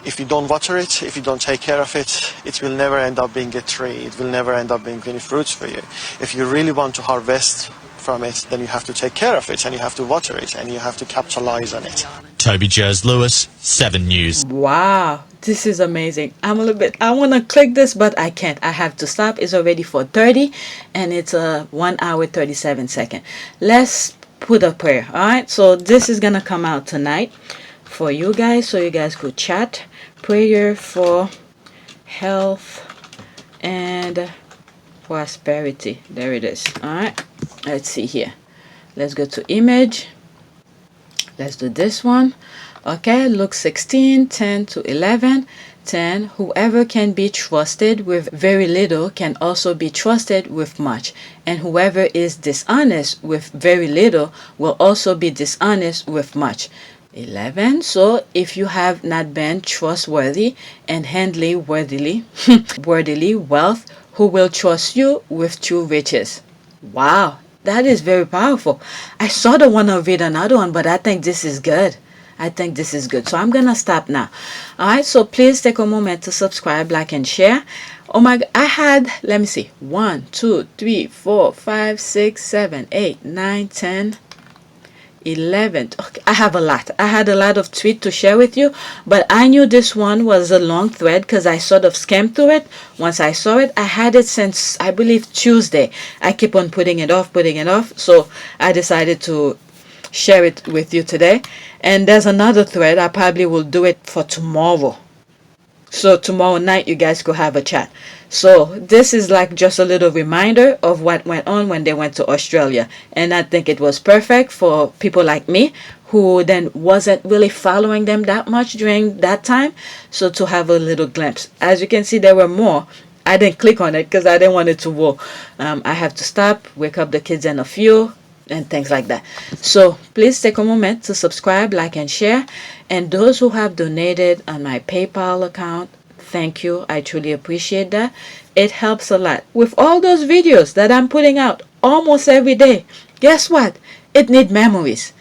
If you don't water it, if you don't take care of it, it will never end up being a tree. It will never end up being any fruits for you. If you really want to harvest from it, then you have to take care of it and you have to water it and you have to capitalize on it. Toby Jers-Lewis, 7 News. Wow, this is amazing. I want to click this, but I can't. I have to stop. It's already 4:30 and it's 1 hour 37 seconds. Let's put a prayer. All right, so this is gonna come out tonight for you guys, so you guys could chat. Prayer for health and prosperity. There it is. All right, let's see here. Let's go to image. Let's do this one. Okay, Luke 16, 10 to 11. 10. Whoever can be trusted with very little can also be trusted with much. And whoever is dishonest with very little will also be dishonest with much. 11. So if you have not been trustworthy and handling worthily wealth, who will trust you with true riches? Wow, that is very powerful. I sort of want to read another one, but I think this is good. So I'm gonna stop now. All right, so please take a moment to subscribe, like, and share. Oh my God, I had, let me see, 1, 2, 3, 4, 5, 6, 7, 8, 9, 10, 11. Okay, I have a lot. I had a lot of tweets to share with you, but I knew this one was a long thread because I sort of skimmed through it. Once I saw it, I had it since, I believe, Tuesday. I keep on putting it off. So I decided to share it with you today. And there's another thread. I probably will do it for tomorrow. So tomorrow night you guys could have a chat. So this is like just a little reminder of what went on when they went to Australia. And I think it was perfect for people like me who then wasn't really following them that much during that time. So to have a little glimpse. As you can see, there were more. I didn't click on it because I didn't want it to roll. I have to stop, wake up the kids and a few, and things like that. So please take a moment to subscribe, like, and share. And those who have donated on my PayPal account, thank you. I truly appreciate that. It helps a lot. With all those videos that I'm putting out almost every day, guess what? It needs memories.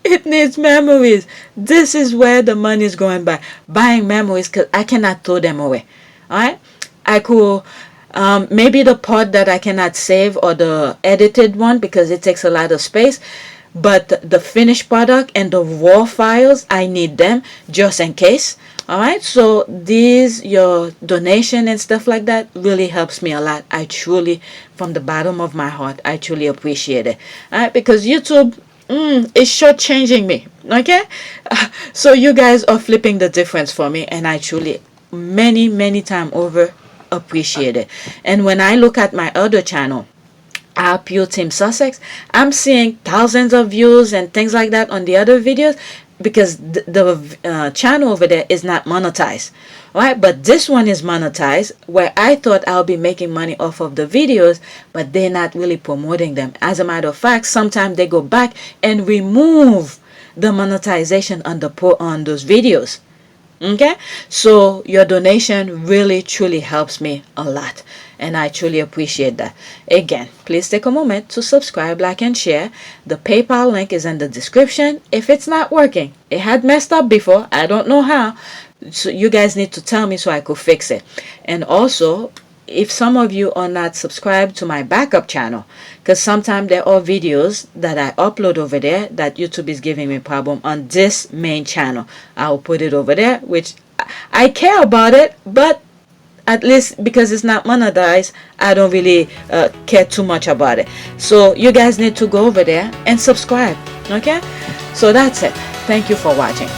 It needs memories. This is where the money is going by. Buying memories, because I cannot throw them away. All right? I could maybe the part that I cannot save or the edited one because it takes a lot of space, but the finished product and the raw files, I need them just in case. All right, so your donation and stuff like that really helps me a lot. I truly, from the bottom of my heart, I truly appreciate it. All right, because YouTube is shortchanging me. Okay, so you guys are flipping the difference for me, and I truly, many times over, appreciate it. And when I look at my other channel, RPU Team Sussex, I'm seeing thousands of views and things like that on the other videos because the channel over there is not monetized. Right, but this one is monetized, where I thought I'll be making money off of the videos, but they're not really promoting them. As a matter of fact, sometimes they go back and remove the monetization on those videos. Okay, so your donation really truly helps me a lot, and I truly appreciate that. Again, please take a moment to subscribe, like, and share. The PayPal link is in the description. If it's not working, it had messed up before, I don't know how, so you guys need to tell me so I could fix it. And also, if some of you are not subscribed to my backup channel, because sometimes there are videos that I upload over there that YouTube is giving me problem on this main channel, I'll put it over there, which I care about it, but at least because it's not monetized, I don't really care too much about it. So you guys need to go over there and subscribe. Okay, so that's it. Thank you for watching.